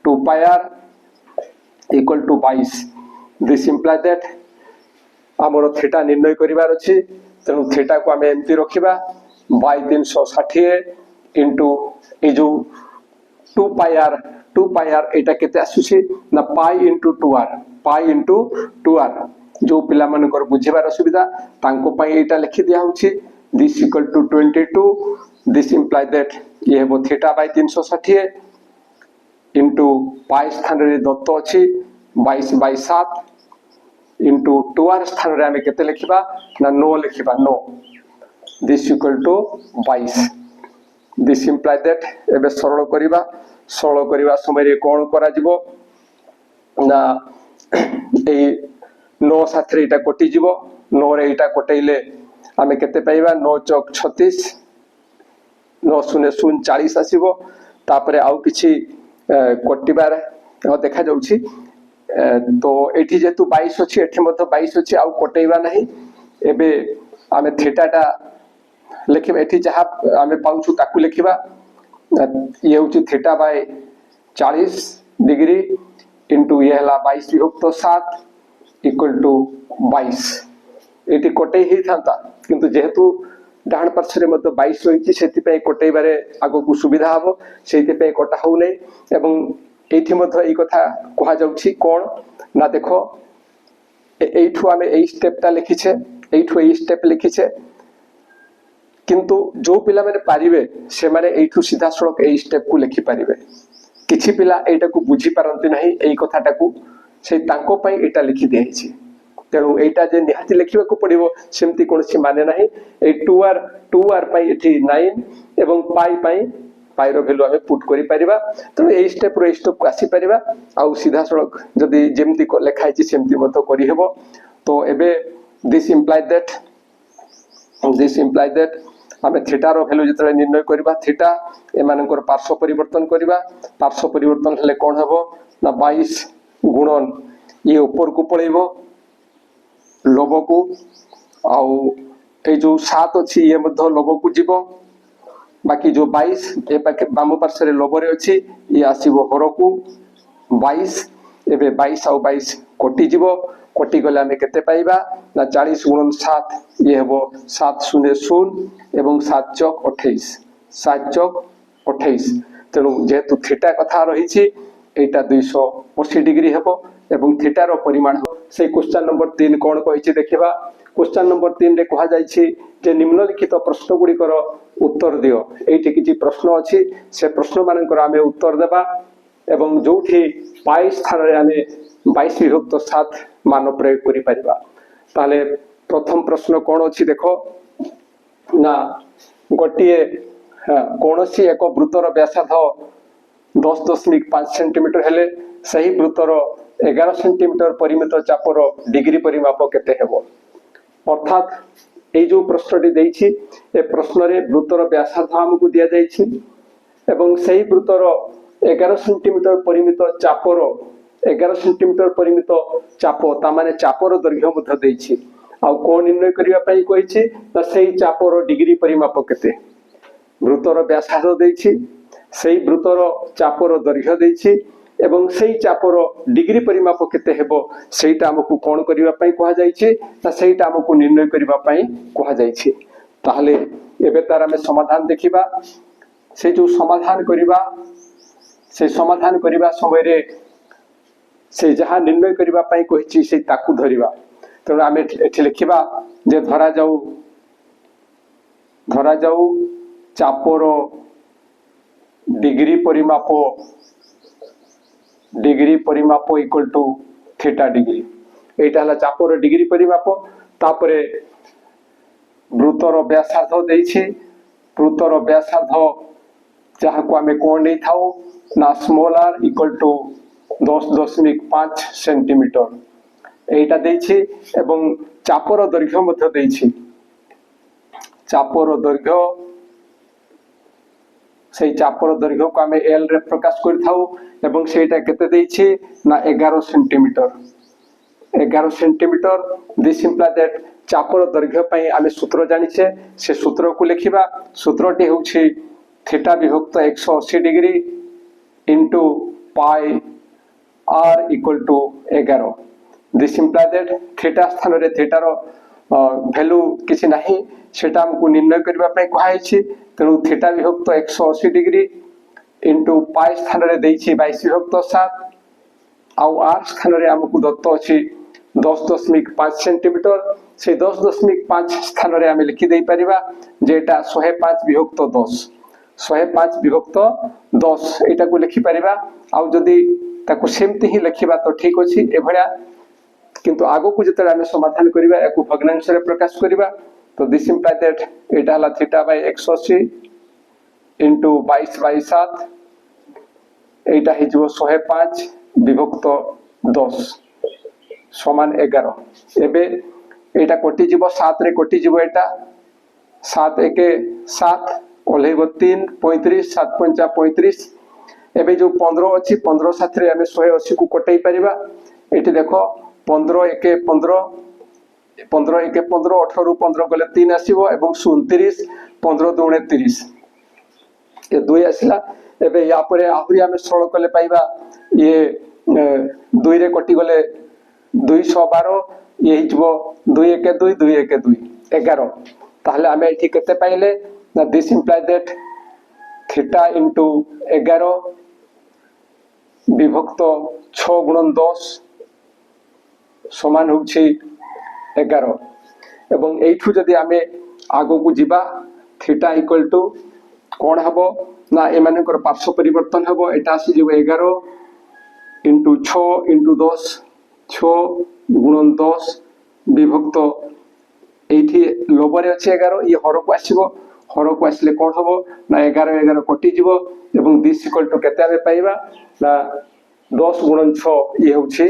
2 pi r equal to 22 this imply that हमर थीटा निर्णय करिवार अछि तनु थीटा को हमें एम्ति रखिबा बाय 360 इनटू ए जो 2 पाई आर 2 पाई r एटा केते आसुची ना पाई into 2r पाई into 2r जो पिला मानकर बुझिबार सुविधा तांको पाई एटा लिखि दिया होची this equal to 22 this imply that ये हेबो थीटा बाय 360 into पाई स्थान रे दत्त अछि 22/7 into 2r स्थान रे हमें केते लिखिबा ना 9 लिखिबा 9 this equal to 22 this imply that एबे सरल करिबा समय रे कोन करा जिवो ना ए 9 साथरे एटा कटि जिवो 9 रे एटा कटैले हमें केते पाइबा 9 चौक 36 9 शून्य 40 आसीबो तापरे आउ किछि कटिबार देखा जाउछि तो एठी जेतु 22 अछि एठी मत 22 अछि आउ कटैबा नाही एबे हमें थीटाटा लिखिबा एठी जहा हमें पाउछु ताकु लिखिबा ये होछि थीटा बाय 40 डिग्री इनटू ये हला 22 विभक्त 7 इक्वल टू 22 एटी कटै ही थांता किंतु जेहेतु डाहण पार्श्व रे मते 22 रहिछि सेति पे कटै बारे आगो को सुविधा हबो सेति पे कटा हो नै एवं एठी मते ए कथा कहा जाउछि कोन ना देखो एठु हमें ए स्टेपटा लिखिछे एठु ए स्टेप लिखिछे किंतु जो पिला माने पारिबे से माने एठु सीधा सड़क ए स्टेप को लिखि पारिबे किछि पिला एटा को बुझी पारंती नाही एई कथाटा को से तांको पई एटा लिखि देछि तेणु एटा जे निहाती लिखिबा को पड़िबो सेमती कोनसी माने नाही ए 2r पई एठी 9 एवं पाई रो वैल्यू हमें पुट करि परिबा तेणु ए स्टेप रो स्टेप को आसी परिबा आ सीधा सड़क जदी जेमती को लिखाइ छि सेमती मतो करि हेबो तो एबे दिस इम्प्लाई दैट हमें थीटा रो वैल्यू जतरे निर्णय करबा थीटा ए मानकर पार्श्व परिवर्तन करबा पार्श्व परिवर्तन हले कोन हेबो ना 22 गुणन ये ऊपर को पळेबो लोभ को आउ ए जो 7 अछि ये मध्य लोभ को जीवो बाकी जो 22 ए पाके बाम पार्श्व रे लोभ रे अछि ये आसीबो हर को 22 एबे 22 आउ 22 कोटि जीवो कोटि गले हमें केते पाइबा ना 40 गुणन 7 ये हेबो 700 एवं 7 चौक 28 तेणु जेहेतु थीटा कथा रही एटा 280 डिग्री हेबो एवं थीटा रो परिमाण से क्वेश्चन नंबर 3 कोन कहिछि देखिबा क्वेश्चन नंबर 3 रे कहा जायछि जे निम्नलिखित प्रश्न गुडी कर उत्तर दियो एठी किछि प्रश्न अछि से प्रश्न मानकर हमें उत्तर देबा एवं जोठी पाई स्थान रे हमें 22 विभक्त 7 मान प्रयोग करि परिबा ताले प्रथम प्रश्न कोन अछि देखो ना गोटिए कोनोसी एक वृत्तर व्यासार्ध 10.5 सेंटीमीटर हेले सही वृत्तर 11 सेंटीमीटर परिमित चापर डिग्री परिमाप केते हेबो अर्थात ए जो प्रश्नटी देछि ए प्रश्न रे वृत्तर व्यासार्ध हमकु दिया जायछि एवं सही वृत्तर 11 सेंटीमीटर परिमित चापर 11 सेंटीमीटर परिमित चाप ता माने चापर दैर्घ्य मध्य देछि आ कोन निर्णय करिया पई कहिछि त सही चापर डिग्री परिमाप केते वृत्तर व्यासार्ध देछि सही वृत्तर चापर दैर्घ्य देछि एवं सही चापर डिग्री परिमाप केते हेबो सेटा हमकु कोन करिवा पई कहा जायछि त सेटा हमकु निर्णय करिवा पई कहा जायछि ताहले एबे तार हमें समाधान देखिबा से जो समाधान करिवा समय रे से जहा निर्णय करिवा पई कहिछि से ताकु धरिबा तेणु आमे एठी लिखिबा जे धरा जाऊ चापर डिग्री परिमाप इक्वल टू थीटा डिग्री एटा हला चापर डिग्री परिमाप तापरे वृत्तर व्यासार्ध देछि वृत्तर व्यासार्ध जहा को हमें कोन नै थाओ ना small r equal to 10.5 centimetre एटा देछि एवं चापर दैर्घ्य मध्य देछि चापर दैर्घ्य से चापर दैर्घ्य को हमें l रे प्रकाश कर थाउ एवं सेटा केते देछि ना 11 सेंटीमीटर दिस इंप्लाई दैट चापर दैर्घ्य पई हमें सूत्र जानिछे से सूत्र को लिखिबा सूत्रटी होछि थीटा विभक्त 180 degree into pi r equal to 11 this imply that theta स्थान रे थीटा रो वैल्यू किछि नाही सेटा हमकु निर्णय करबा पई कहै छी तेनु थीटा विभक्त 180 डिग्री इंटू पाई स्थान रे देइछि 22 विभक्त 7 आउ आर स्थान रे हमकु दत्त अछि 10.5 सेंटीमीटर से 10.5 स्थान रे हम लिखि देई परिबा जेटा 105 विभक्त 10 105 विभक्त 10 एटा को लिखि परिबा आउ जदी ताकू सेमति ही लिखिबा तो ठीक अछि ए भलिया किंतु आगो को जते हम समाधान करिबा एको भग्नांश रे प्रकाश करिबा तो दिस इंप्लाय दैट एटा हला थीटा बाय 180 इंटू 22/7 एटा हि जो 105 विभक्त 10 समान 11 एबे एटा कोटि जीव 7 रे कोटि जीव एटा 7 1 7 ओलेबो 3 35 7 5 35 एबे जो 15 अछि 15 साथ रे हमें 180 को कटई परिबा एठी देखो 15 1 15 15 1 15 18 रु 15 गले 3 आसीबो एवं 29 15 2 30 ये 2 आसिला एबे या परे आहुरी हमें सरल कले पाइबा ये 2 रे कटि गले 212 ये हिजबो 2 1 2 2 1 2 11 ताहले हमें एठी केते पाइले ना this imply that theta into 11 विभक्त 6 गुणन 10 समान होछि 11 एवं एठु जदी हमें आगो को जिबा थीटा इक्वल टू कोन हबो ना एमानकर पार्श्व परिवर्तन हबो एटा आसी जेबो 11 इंटू 6 इंटू 10 6 गुणन 10 विभक्त एठी लोबरे अछि 11 ये हर को आसीबो हर को आसले कोन हबो ना 11 11 कटि जीवो एवं दिस इक्वल टू केते आबे पाइबा ना 10 गुणन 6 ये होछि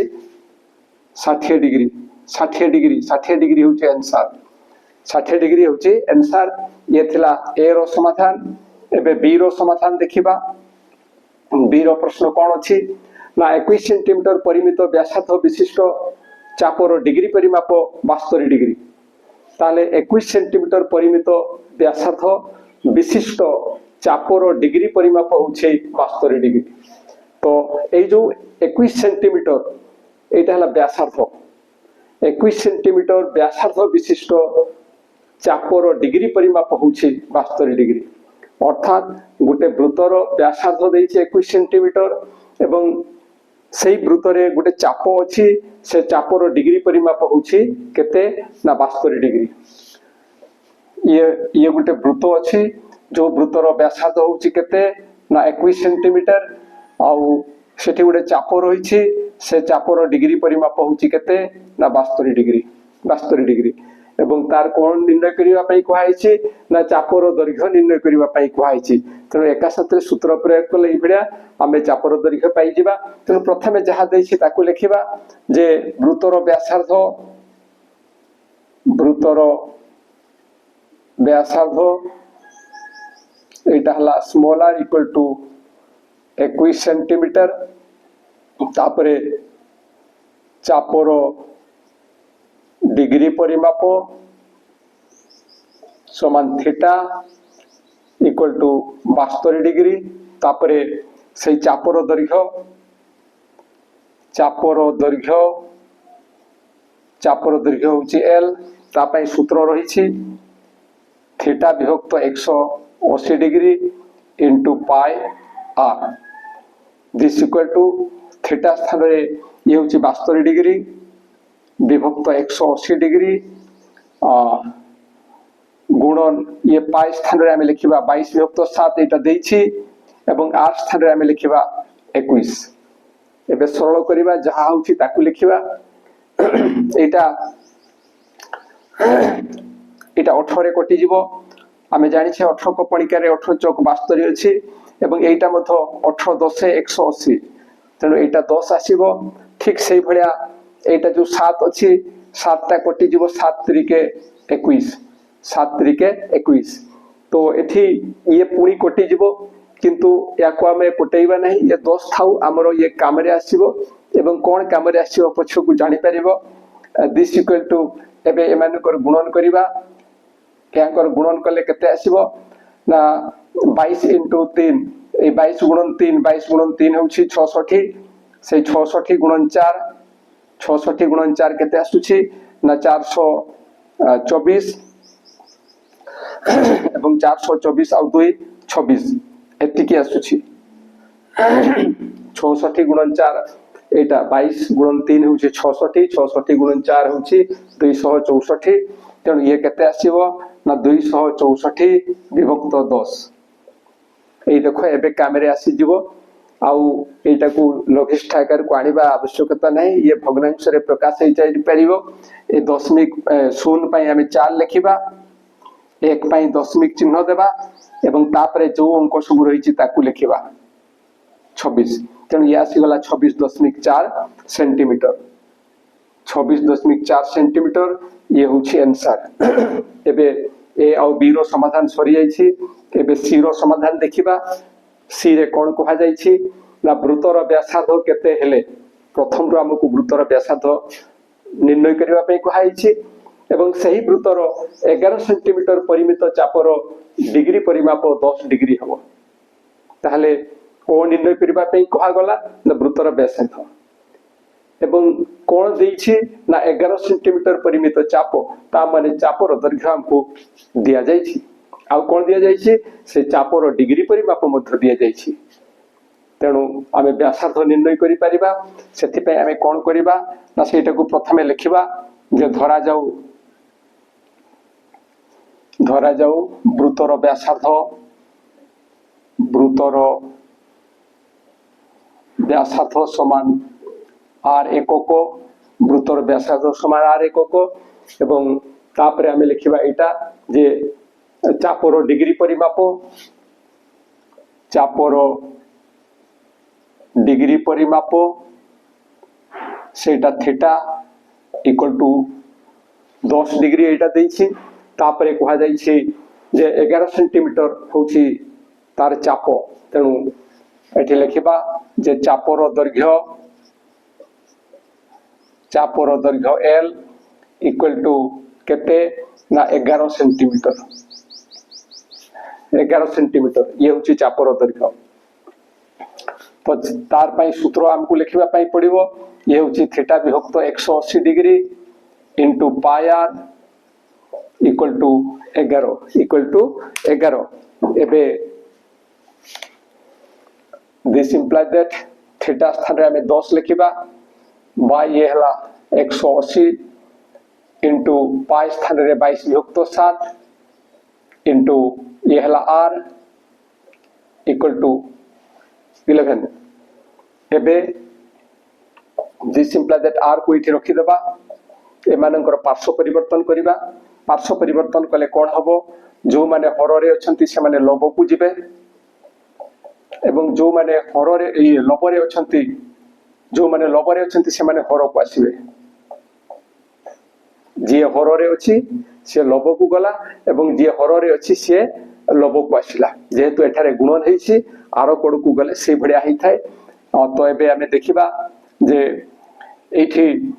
60 डिग्री 60 डिग्री 60 डिग्री होछि आंसर 60 डिग्री होछि आंसर ये थिला ए रो समाधान एबे बी रो समाधान देखिबा बी रो प्रश्न कोन अछि ना 21 सेंटीमीटर परिमित व्यासार्ध विशिष्ट चापर डिग्री परिमाप 72 डिग्री ताले 21 सेंटीमीटर परिमित व्यासार्ध विशिष्ट चापर डिग्री परिमाप होछि 72 डिग्री तो ए जो 21 सेंटीमीटर एटा हला व्यासार्ध 21 सेंटीमीटर व्यासार्ध विशिष्ट चापर डिग्री परिमाप होछि 72 डिग्री अर्थात गोटे वृत्तर व्यासार्ध देइछि 21 सेंटीमीटर एवं सेई वृत्तरे गोटे चाप अछि से चापर डिग्री परिमाप होछि केते ना 72 डिग्री ये गोटे वृत्त अछि जो वृत्तर व्यासार्ध होछि केते ना 21 सेंटीमीटर आउ सेठी गोटे चाप रहिछि से चापर डिग्री परिमाप होछि केते ना 72 डिग्री एवं तार कोण निर्णय करिवा पई कुहाइछि ना चापर दैर्घ्य निर्णय करिवा पई कुहाइछि तनो एका साथे सूत्र प्रयोग कले इ भडिया आमे चापर दैर्घ्य पाई जिबा तनो प्रथमे जहा दैछि ताकू लिखिबा जे वृत्तर व्यासार्ध एटा हला small r equal to 21 centimetre तापरे चापर डिग्री परिमाप समान थीटा इक्वल टू 72 डिग्री तापरे से चापर दैर्घ्य होची एल तापई सूत्र रहिछि थीटा विभक्त 180 degree into pi r this equal to theta स्थान रे ये होची 72 डिग्री विभक्त 180 डिग्री गुणन ये पाई स्थान रे हम लिखिबा 22 विभक्त 7 एटा देइछि एवं आर स्थान रे हम लिखिबा 21 एबे सरल करिबा जहा होची ताकू लिखिबा एटा 18 रे कटि जीवो आमे जानि छे 18 को पणिका रे 18 चौक 72 अछि एवं एटा मथो 18 10 180 तनो एटा 10 आसीबो ठीक सेही भलिया एटा जो 7 अछि 7 ता कटि जीवो 7 त्रिके 21 7 त्रिके 21 तो एठी ये पुणी कटि जीवो किंतु याको आमे कटैबा नहीं ये 10 थाउ हमरो ये काम रे आसीबो एवं कोन काम रे आसीबो पछो को जानि परिबो दिस इक्वल टू एबे एमानकर गुणन करिबा यांकर गुणन कले केते आसीबो ना 22 इंटू 3 ए 22 गुणन 3 होछि 66 से 66 गुणन 4 66 गुणन 4 केते आसुछि ना 424 एवं 424 आ 2 26 एतिकी आसुछि 64 गुणन 4 एटा 22 गुणन 3 होची 66 66 गुणन 4 होची 264 तेणु ये केते आसीबो ना 264 विभक्त 10 एई देखो एबे कैमरे आसी जीवो आउ एटा को लघिष्ठ आकार को आनिबा आवश्यकता नहीं ये भग्नांश रे प्रकाश होई जाई परिबो ए दशमिक शून्य पई हमें 4 लिखिबा एक पई दशमिक चिन्ह देबा एवं तापरे जो अंक सब रही ताकू लिखिबा 26 तेणु ये आसी गला 26.4 सेंटीमीटर 26.4 सेंटीमीटर ये होची आंसर एबे ए आउ बी रो समाधान सरी जाईछि एबे सी रो समाधान देखिबा सी रे कोन कहा जाईछि ना वृत्तर व्यासार्ध केते हेले प्रथम रो हमकु वृत्तर व्यासार्ध निर्णय करिवा पई कहा जाईछि एवं सही वृत्तर 11 सेंटीमीटर परिमित चापर डिग्री परिमाप 10 डिग्री हबो ताहले कोन निर्णय करिवा पई कहा गला ना वृत्तर व्यासार्ध एवं कोण देइछि ना 11 सेंटीमीटर परिमित चाप ता माने चापर दैर्घ्य हमकु दिया जाइछि आउ कोन दिया जाइछि से चापर डिग्री परिमाप मध्य दिया जाइछि तेणु आमे व्यासार्ध निर्णय करि परिबा सेथि पय आमे कोन करिबा ना सेटा को प्रथमे लिखिबा जे धरा जाऊ वृत्तर व्यासार्ध समान आर एकक वृत्तर व्यासार्ध समान आर एकक एवं तापरे आमे लिखिबा एटा जे चापर डिग्री परिमाप सेटा थीटा इक्वल टू 10 डिग्री एटा देछि तापरे कहा जाइछि जे 11 सेंटीमीटर होछि तार चाप तेणु एठी लिखिबा जे चापर दैर्घ्य L इक्वल टू केते ना 11 सेंटीमीटर ये होची चापर दैर्घ्य तो तार पई सूत्र हमकु लिखिबा पई पड़िबो ये होची थीटा विभक्त 180 degree into pi r equal to 11 एबे दिस इंप्लाइज दैट थीटा स्थान रे हमें 10 लिखिबा बाय ये हला 180 इनटू पाई स्थान रे 22 विभक्त 7 इनटू ये हला आर इक्वल टू 11 एबे दिस इंप्लाइज दैट आर को इठी रखि देबा एमानकर पार्श्व परिवर्तन कले कोन हबो जो माने हररे अछंती से माने लब को जिबे एवं जो माने हररे लबरे अछंती से माने हर को आसीबे जे हररे अछि से लब को गला एवं जे हररे अछि से लब को आसिला जेहेतु एठारे गुणन हेछि आरो कोड को गले से भडिया ही थाए तो एबे हमें देखिबा जे एठी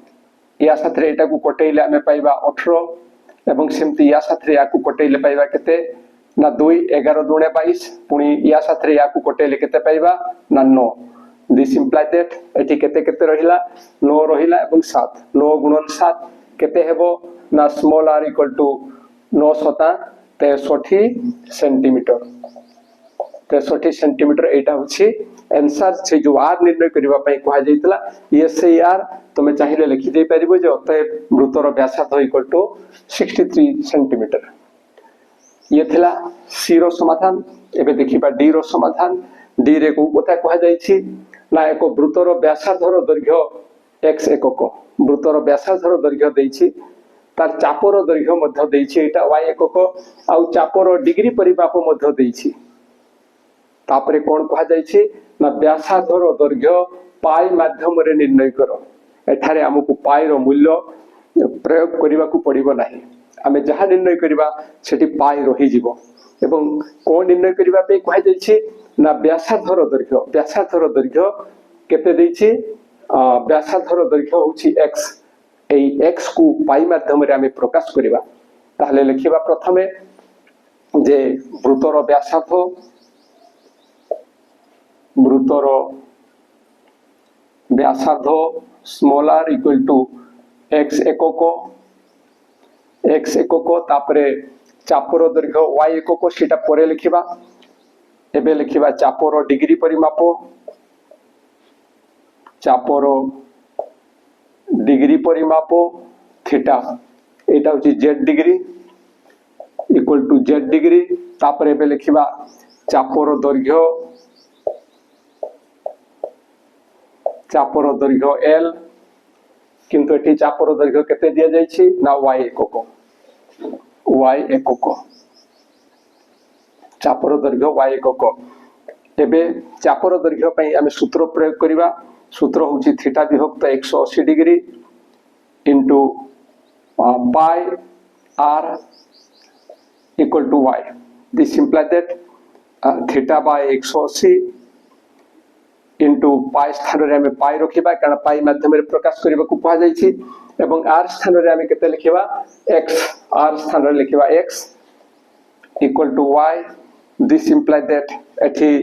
या साथरे एटा को कटेइले हमें पाइबा 18 एवं सेमती या साथरे या को कटेइले पाइबा केते ना 2 11 2 22 पुनी या साथरे या को कटेइले केते पाइबा ना 9 दिस इंप्लाइज दैट एठी केते केते रहिला 9 रहिला एवं 7 9 गुणन 7 केते हेबो ना स्मॉल r इक्वल टू 9 सता 63 सेंटीमीटर 63 सेंटीमीटर एटा होछि आंसर से जो आर निर्णय करबा पई कहा जाइतला ये से आर तमे चाहिले लिखि दे परिबो जे अतः वृत्तर व्यासार्ध इक्वल टू 63 सेंटीमीटर ये थिला सी रो समाधान एबे देखिबा डी रो समाधान डी रे को कथा कहा जाइछि ना एको वृत्तर व्यासार्ध रो दैर्घ्य x एकक वृत्तर व्यासार्ध रो दैर्घ्य देछि तार चापर दैर्घ्य मध्य देछि एटा y एकक आउ चापर डिग्री परिमाप मध्य देछि तापरे कोन कहा जाइछि ना व्यासार्ध रो दैर्घ्य पाई माध्यम रे निर्णय करो एठारे हमकु पाई रो मूल्य प्रयोग करिवा को पड़िबो नाही आमे जहा निर्णय करिबा सेठी पाई रही जिवो एवं कोन निर्णय करिबा पे कहा जाइछि ना व्यासार्ध रो दैर्घ्य केते देछि व्यासार्ध रो दैर्घ्य होछि x एई x को पाई माध्यम रे आमे प्रकाश करिबा ताहले लिखिबा प्रथमे जे वृत्तर व्यासार्ध small r equal to x एकक तापरे चापर दैर्घ्य y एकक सेटा परे लिखिबा एबे लिखिबा चापर डिग्री परिमाप चापर डिग्री परिमाप थीटा एटा होची z degree equal to z degree तापर एबे लिखिबा चापर दैर्घ्य एल किंतु एठी चापर दैर्घ्य केते दिया जायछि ना y एकक चापर दैर्घ्य y एकक एबे चापर दैर्घ्य पई आमे सूत्र प्रयोग करिबा सूत्र होची थीटा विभक्त 180 degree into pi r equal to y. This implies that theta by 180 into pi स्थान रे हमें पाई रखिबा कारण पाई माध्यम रे प्रकाश करिबा को कहा जायछि एवं r स्थान रे हमें केते लिखिबा x r स्थान रे लिखिबा x equal to y. This implies that एठी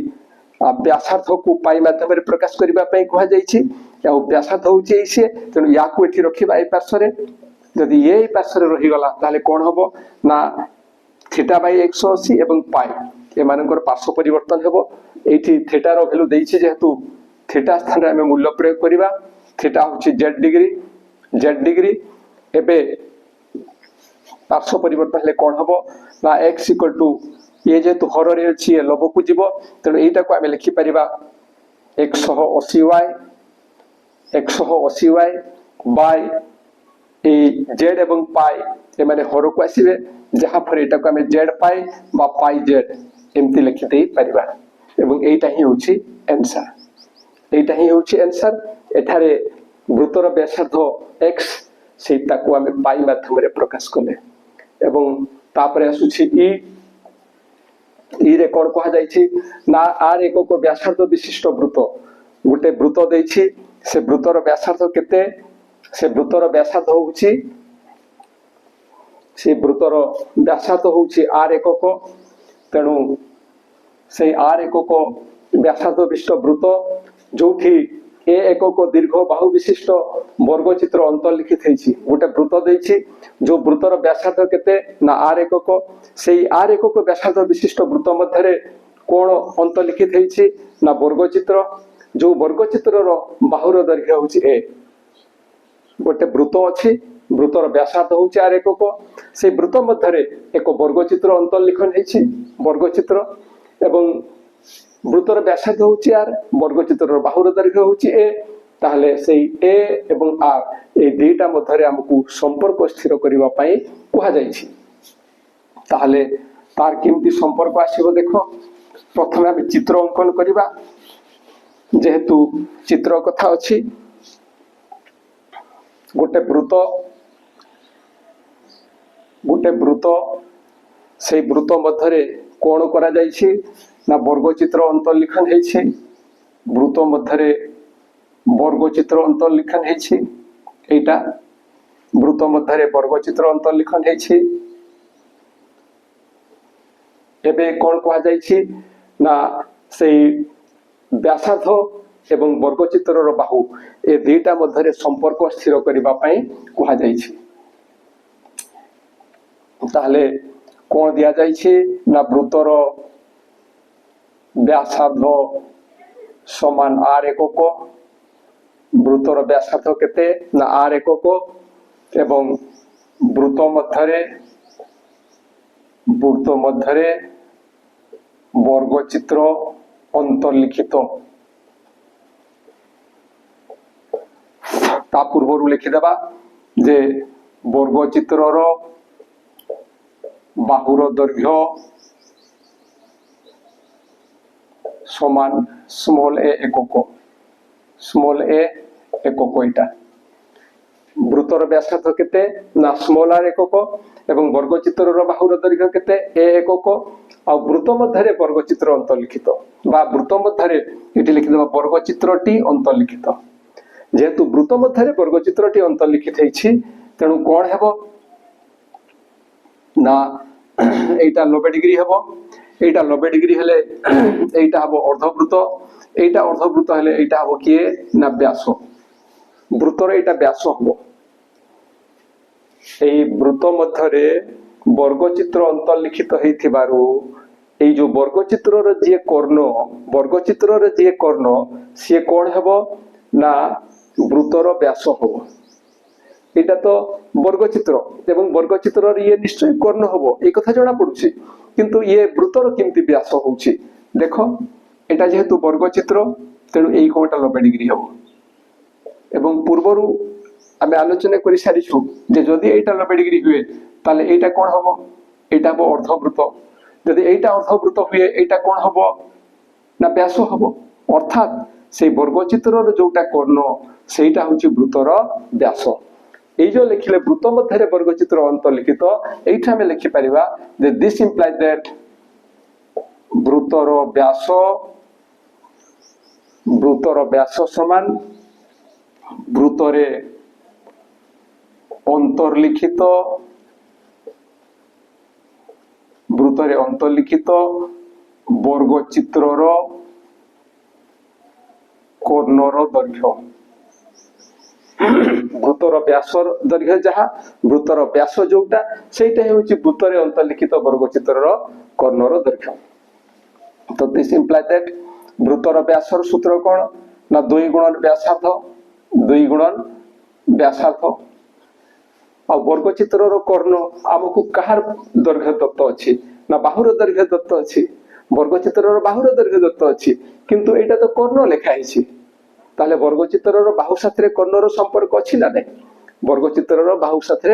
व्यासार्ध को पाई माध्यम रे प्रकाश करिबा पई कहा जायछि या व्यासार्ध होछि एसे तेनु या को एठी रखिबा ए पार्श्व रे यदि ये पार्श्व रे रहि गला ताले कोन हबो ना थीटा बाय 180 एवं पाई एमानकर पार्श्व परिवर्तन हेबो एठी थीटा रो वैल्यू देइछि जेहेतु थीटा स्थान रे हम मूल्य प्रयोग करिबा थीटा होछि जेड डिग्री एबे पार्श्व परिवर्तन ले कोन हबो ना x इक्वल टू ये जेहेतु हर रे अछि ए लब को जीवो तेनु एटा को हम लिखि परिबा 180y बाय ए जेड एवं पाई ए माने हर को आसीबे जहा पर एटा को हम जेड पाई बा पाई जेड एमती लिखि देई परिबा एवं एटा ही होछि आंसर एठारे वृत्तर व्यासार्ध x सेटा को हम पाई माध्यम रे प्रकाश कले एवं तापरे आसुछि ई रे कोन कहा जायछि ना r एकक व्यासार्ध विशिष्ट वृत्त गुटे वृत्त देछि से वृत्तर व्यासार्ध केते से वृत्तर व्यासार्ध होछि r एकक तेणु से r एकक व्यासार्ध विशिष्ट वृत्त जोठी ए एकक दीर्घ बाहु विशिष्ट वर्गचित्र अंतर्लिखित हेछि गोटे वृत्त देछि जो वृत्तर व्यासार्ध केते ना r एकक सेही r एकक व्यासार्ध विशिष्ट वृत्त मध्यरे कोण अंतर्लिखित हेछि ना वर्गचित्र जो वर्गचित्र रो बाहुर दैर्घ्य होछि a गोटे वृत्त अछि वृत्तर व्यासार्ध होछि r एकक से वृत्त मध्यरे एक वर्गचित्र अंतर्लिखन हेछि वर्गचित्र एवं वृत्तर व्यासार्ध होछि r वर्गचित्र बाहुर दैर्घ्य होछि a ताहले सेही a एवं r ए दुईटा मध्यरे हमकु संपर्क स्थिर करिवा पई कहा जायछि ताहले तार केमती संपर्क आसीबो देखो प्रथमे हम चित्र अंकन करिबा जेहेतु चित्र कथा अछि गोटे वृत्त से वृत्त मध्यरे कोण करा जायछि ना वर्गचित्र अंतर्लिखन हेछि वृत्त मध्यरे वर्गचित्र अंतर्लिखन हेछि एटा वृत्त मध्यरे वर्गचित्र अंतर्लिखन हेछि एबे कोन कहा जायछि ना सेही व्यासार्ध एवं वर्गचित्र रो बाहु ए दुईटा मध्यरे संपर्क स्थिर करिबा पई कहा जायछि ताहले कोन दिया जायछि ना वृत्तर व्यासार्ध समान r एकक वृत्तर व्यासार्ध केते ना r एकक एवं वृत्त मध्यरे वर्गचित्र अंतर्लिखित ता पूर्व लिखिदेबा जे वर्गचित्र रो बाहुर दैर्घ्य समान स्मॉल a एकक एटा वृत्तर व्यासार्ध केते ना स्मॉल r एकक एवं वर्गचित्र रो बाहुर दैर्घ्य केते a एकक आ वृत्त मध्यरे वर्गचित्र अंतर्लिखित बा वृत्त मध्यरे एटी लिखिदेबा वर्गचित्रटी अंतर्लिखित जेहेतु वृत्त मध्यरे वर्गचित्रटी अंतर्लिखित हेछि तेणु कोण हेबो ना एटा 90 डिग्री हेबो एटा 90 डिग्री हेले एटा हबो अर्धवृत्त एटा अर्धवृत्त हेले एटा हबो किए ना व्यास वृत्तर एटा व्यास हबो एई वृत्त मध्यरे वर्गचित्र अंतर्लिखित हेथिबारु एई जो वर्गचित्र रे जे कर्ण से कोण हेबो না বৃত্তর ব্যাস হব। এটা তো বর্গচিত্র এবং বর্গচিত্রর ইয়ে নিশ্চয় কর্ণ হব এই কথা জনা পড়ুছি, কিন্তু ইয়ে বৃত্তর কেমতি ব্যাস হଉଛି দেখ। এটা যেহেতু বর্গচিত্র তেণু এই কোণটা 90 ডিগ্রি হব। এবং পূর্বরু আমি আলোচনা করে সারিছু যে যদি এইটা 90 ডিগ্রি হুয়ে তাহলে এইটা কোণ হব, এইটা হব অর্ধবৃত্ত। যদি এইটা অর্ধবৃত্ত হুয়ে এইটা কোণ হব না ব্যাস হব। অর্থাৎ সেই বর্গচিত্রর যোউটা কর্ণ সেইটা হচ্ছে বৃত্তর ব্যাস। এই যে লিখিলে বৃত্ত মধ্যে বর্গচিত্র অন্তর্লিখিত, এইটা আমি লিখি পারিবা যে দিস ইমপ্লাই দ্যাট বৃত্তর ব্যাস সমান বৃত্তরে অন্তর্লিখিত বর্গচিত্রর কর্ণর দৈর্ঘ্য। বৃত্তর ব্যাসর দৈর্ঘ্য যাহা, বৃত্তর ব্যাস যোউটা সেইটা হচ্ছে বৃত্তরে অন্তর্লিখিত বর্গচিত্রর কর্ণর দৈর্ঘ্য। তো দিস ইমপ্লাই দ্যাট বৃত্তর ব্যাসর সূত্র কোন না 2 গুণন ব্যাসার্ধ, 2 গুণন ব্যাসার্ধ। আর বর্গচিত্রর কর্ণ আমকু কাহার দৈর্ঘ্য দত্ত আছে না বাহুর দৈর্ঘ্য দত্ত আছে। বর্গচিত্রর বাহুর দৈর্ঘ্য দত্ত আছে, কিন্তু এটা তো কর্ণ লেখা হয়েছে। তাহলে বর্গচিত্রর বাহু সাথে কর্ণর সম্পর্ক আছে না নাই? বর্গচিত্রর বাহু সাথে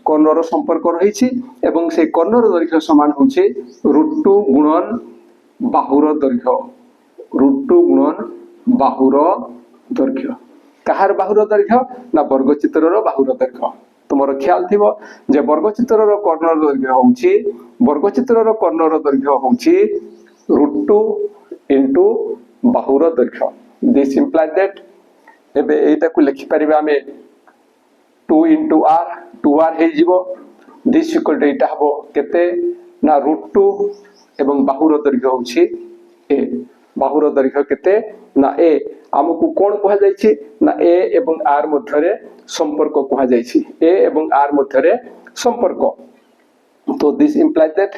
কর্ণর সম্পর্ক রয়েছে এবং সেই কর্ণর দৈর্ঘ্য সমান হচ্ছে √2 গুণন বাহুর দৈর্ঘ্য। √2 গুণন বাহুর দৈর্ঘ্য। কাহার বাহুর দৈর্ঘ্য না বর্গচিত্রর বাহুর দৈর্ঘ্য। তোমার খেয়াল থিব যে বর্গচিত্রর কর্ণর দৈর্ঘ্য হচ্ছে √2 ইন্টু বাহুর দৈর্ঘ্য। দিস ইমপ্লাই দ্যাট এবে এইটাକୁ লিখি পারিবা আমি 2 ইন্টু r, 2r হয়ে যাব। দিস ইকুয়াল টু এইটা হবো কেতে না √2 এবং বাহুর দৈর্ঘ্য হচ্ছে a। বাহুর দৈর্ঘ্য কেতে না a। আমকু কোন কুহা যাইছি না a এবং r মধ্যে সম্পর্ক কুহা যাইছি, a এবং r মধ্যে সম্পর্ক। তো দিস ইমপ্লাই দ্যাট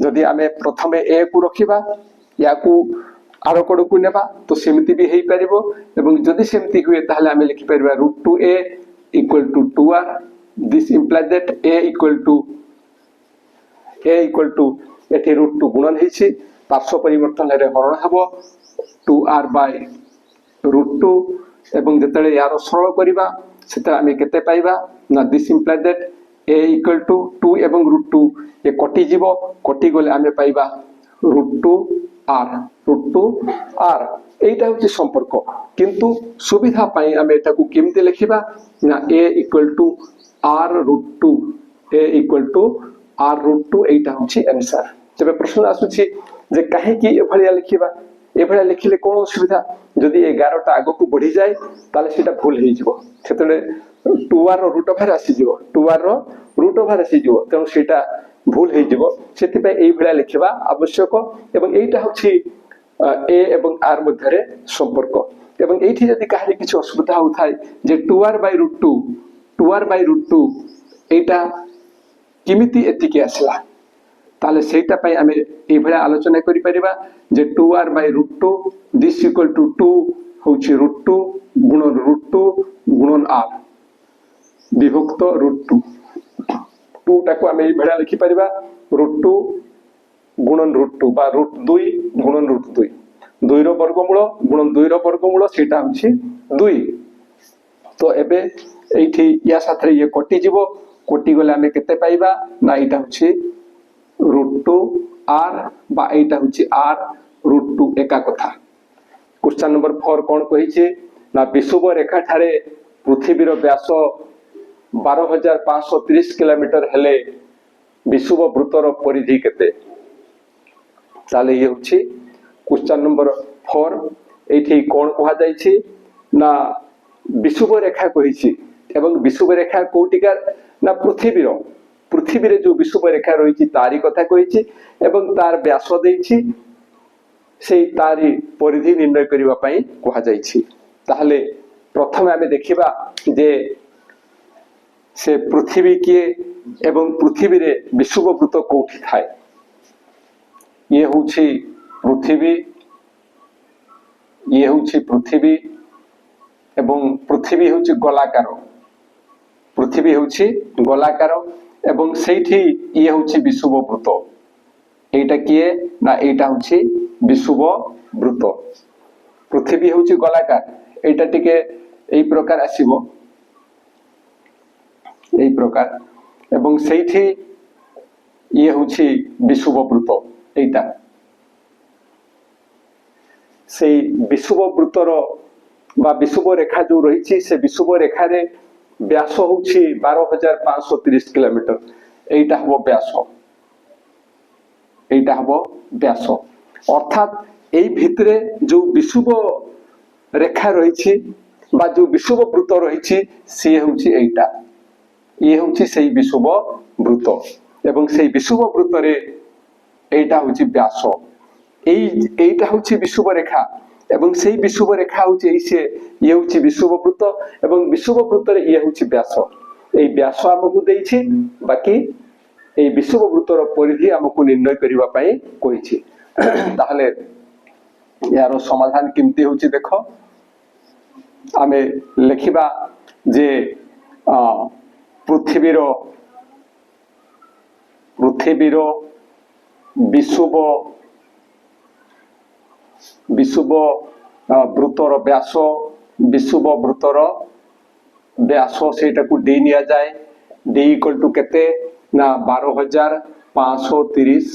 যদি আমি প্রথমে a কু রখিবা, ইয়াকু আরো কড়কু নেবা তো সেমতি বি হেই পারিব। এবং যদি সেমতি হুয়ে তাহলে আমি লিখি পারিবা √2a equal to 2r। This imply that a equal to এটি √2 গুণন হইছে, পার্শ্ব পরিবর্তনের হরণ হব 2r বাই √2। এবং যেতବେଳେ ইয়ার সরল করিবা সেটা আমি কেতে পাইবা না this imply that a equal to 2 এবং √2 এ কটি যাব, কটি গলে আমি পাইবা √2r। এইটা হচ্ছে সম্পর্ক। কিন্তু সুবিধা পাই আমি এটাকে কেমতে লিখিবা না a ইকুয়াল টু r√2 এইটা হচ্ছে आंसर। তবে প্রশ্ন আসুছি যে কাহিকি এভালিয়া লিখিবা, এভালিয়া লিখিলে কোন অসুবিধা? যদি 11টা আগকু বঢ়ি যায় তাহলে সেটা ভুল হয়ে যাব। সেতলে 2r √ওভার আসি যাব, 2r √ওভার আসি যাব, তেଣୁ সেটা ভুল হয়ে যাব। সেতিপাই এইভালিয়া লিখিবা আবশ্যক। এবং এইটা হচ্ছে a এবং r মধ্যে সম্পর্ক। এবং এইটি যদি কাহারি কিছু অসুবিধা হউথায় যে 2r/√2 এইটা কিমিতি এতিকি আসলা, তাহলে সেইটা পাই আমি এইভাবে আলোচনা করি পারিবা যে 2r/√2 দিস ইকুয়াল টু 2 হচ্ছে √2 গুণন √2 গুণন r বিভক্ত √2। 2 টাকু আমি এইভাবে লিখি পারিবা √2 গুণন √2 বা √2 গুণন √2। 2 র বর্গমূল গুণন 2 র বর্গমূল সেটা হচ্ছে 2। তো এবে এইটি ইয়া সাথে ইয়ে কটি যাব, কটি গলে আমি কেতে পাইবা না এটা হচ্ছে √2r বা এইটা হচ্ছে r√2 একা কথা। क्वेश्चन नंबर 4 কোন কইছে না বিষুব রেখা ঠারে পৃথিবীর ব্যাস 12530 কিলোমিটার হেলে বিষুব বৃত্তর পরিধি কেতে। তাহলে ইয়ে হচ্ছে क्वेश्चन नंबर 4। এইটি কোন কোহা যাইছে না বিষুব রেখা কইছি এবং বিষুব রেখা কোটিকার না পৃথিবীর যে বিষুব রেখা রয়েছে তারই কথা কইছি এবং তার ব্যাস দেইছি, সেই তারই পরিধি নির্ণয় করিবা পাই কোহা যাইছি। তাহলে প্রথমে আমি দেখিবা যে সে পৃথিবী কি এবং পৃথিবীর বিষুব বৃত্ত কোটি থায়। ইয়ে হচ্ছে পৃথিবী, ଏବଂ ପୃଥିବୀ ହେଉଛି ଗୋଲାକାର, ପୃଥିବୀ ହେଉଛି ଗୋଲାକାର ଏବଂ ସେଇଠି ଇଏ ହେଉଛି ବିଷୁବବୃତ୍ତ। এইটা কিଏ না এইটা হচ্ছে বিষুববৃত্ত। পৃথিবী হচ্ছে গোলাকার, এইটা টিকে এই প্রকার আসিব, এই প্রকার এবং সেইটি ইয়ে হচ্ছে বিষুববৃত্ত। এইটা সেই বিষুববৃত্তর বা বিষুব রেখা যে রয়েছে সে বিষুব রেখার ব্যাস হচ্ছে 12,530 কিলোমিটার। এইটা হব ব্যাস, এইটা হব ব্যাস। অর্থাৎ এই ভিতরে যে বিষুব রেখা রয়েছে বা যে বিষুববৃত্ত রয়েছে সে হচ্ছে এইটা, ইয়ে হচ্ছে সেই বিষুববৃত্ত এবং সেই বিষুববৃত্তরে এইটা হচ্ছে ব্যাস। এইটা হচ্ছে বিষুব রেখা এবং সেই বিষুব রেখা হচ্ছে এই সে ইয়ে হচ্ছে বিষুববৃত্ত এবং বিষুববৃত্তরে ইয়ে হচ্ছে ব্যাস। এই ব্যাস আমাকে ଦେଇଛି, বাকি এই বিষুববৃত্তর পরিধি আমাকে নির্ণয় করিবা পাই কইছি। তাহলে ইয়ার সমাধান কেমতি হচ্ছে দেখ, আমি লেখিবা যে পৃথিবীর বিষুব বৃত্তর ব্যাস, বিষুববৃত্তর ব্যাস সেইটাକୁ ডি নিয়া যায়। ডি ইকুয়াল টু কেতে না 12,530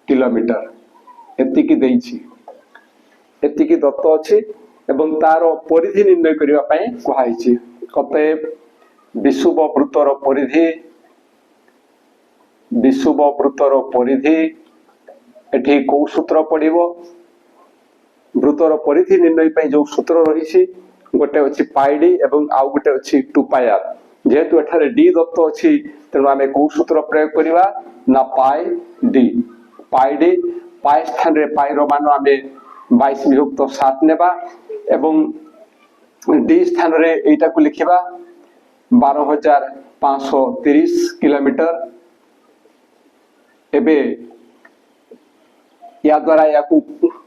কিলোমিটার। এতিকি ଦେଇଛି, এতিকি দত্ত ଅଛି এবং তার পরিধি নির্ণয় করিবা পাই কুহাইছি। অতএব বিষুববৃত্তর পরিধি এটি কোউ সূত্র পড়িব? বৃত্তর পরিধি নির্ণয় পাই যে সূত্র রয়েছে গোটে ଅଛି পাই ডি এবং আউ গোটে ଅଛି 2πr। যেহেতু এখানে ডি দত্ত ଅଛି তেণু আমি কোউ সূত্র প্রয়োগ করিবা না পাই ডি। পাই স্থানে পাইর মান আমি 22/7 নেবা এবং ডি স্থাନରେ এইটাକୁ লিখিবা 12,530 কিলোমিটার। এবে या द्वारा याकू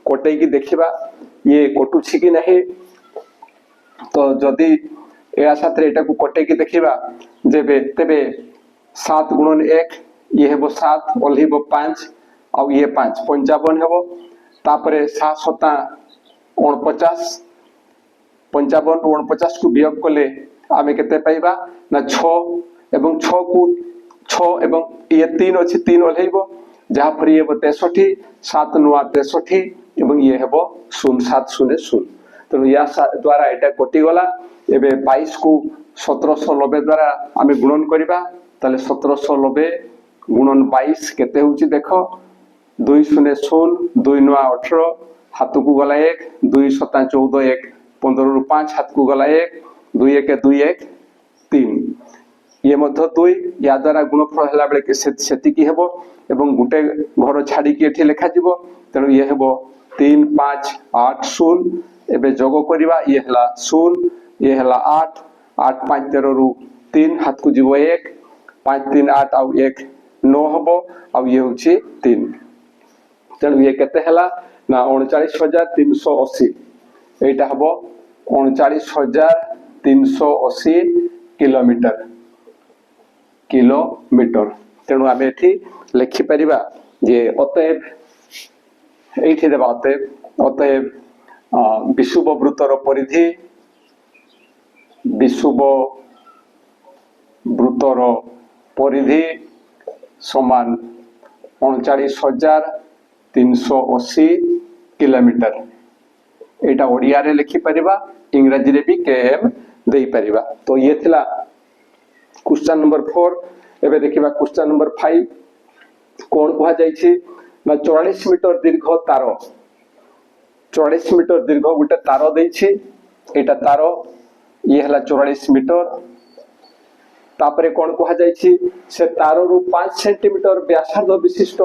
कटैकी देखिबा ये कटुछि कि नहीं। तो जदि या साथ एटा को कटैकी देखिबा जेबे तेबे 7 गुणन 1 ये हेबो 7 ओल्हिबो 5 आ ये 5 55 हेबो। तापरे 7 7 49 55 49 को वियोग कले आमे केते पाइबा ना 6 एवं 6 को 6 एवं ये 3 अछि 3 ओल्हिबो जहाँ पर ये 63 7 नुआ 63 एवं ये हेबो 0 7 0 0। तेणु या द्वारा एटा कटि गला। एबे 22 को 1790 द्वारा आमे गुणन करिबा ताले 1790 गुणन 22 केते होउची देखो 2 0 0 2 नुआ 18 हाथ को गला 1 2 7 14 1 15 रु 5 हाथ को गला 1 2 1 2 1 3 ये मध्य 2 या द्वारा गुणफल हला बेले सेति की हेबो एवं गुटे घर छाड़ी की एठी लेखा जिवो। तेणु ये हेबो 3 5 8 0 एबे जोग करिबा ये हला 0 ये हला 8 8 5 13 रु 3 हाथ को जिवो 1 5 3 8 आउ 1 9 हबो आउ ये होची 3। तेणु ये केते हला ना 39,380 एटा हबो 39,380 किलोमीटर। तेणु आम एठी लिखि परिबा जे अतएव एठी देबा अतएव विषुबवृत्तर परिधि समान 39,380 किलोमीटर। एटा ओडिया रे लिखि परिबा, इंग्रजी रे भी केएम देई परिबा। तो ये थिला क्वेश्चन नंबर 4। एबे देखिबा क्वेश्चन नंबर 5 कोन कहा जायछि ना 44 मीटर दीर्घ तार, 44 मीटर दीर्घ गुटे तार दैछि। एटा तार ये हला 44 मीटर। तापरे कोन कहा जायछि से तार रु 5 सेंटीमीटर व्यासार्ध विशिष्ट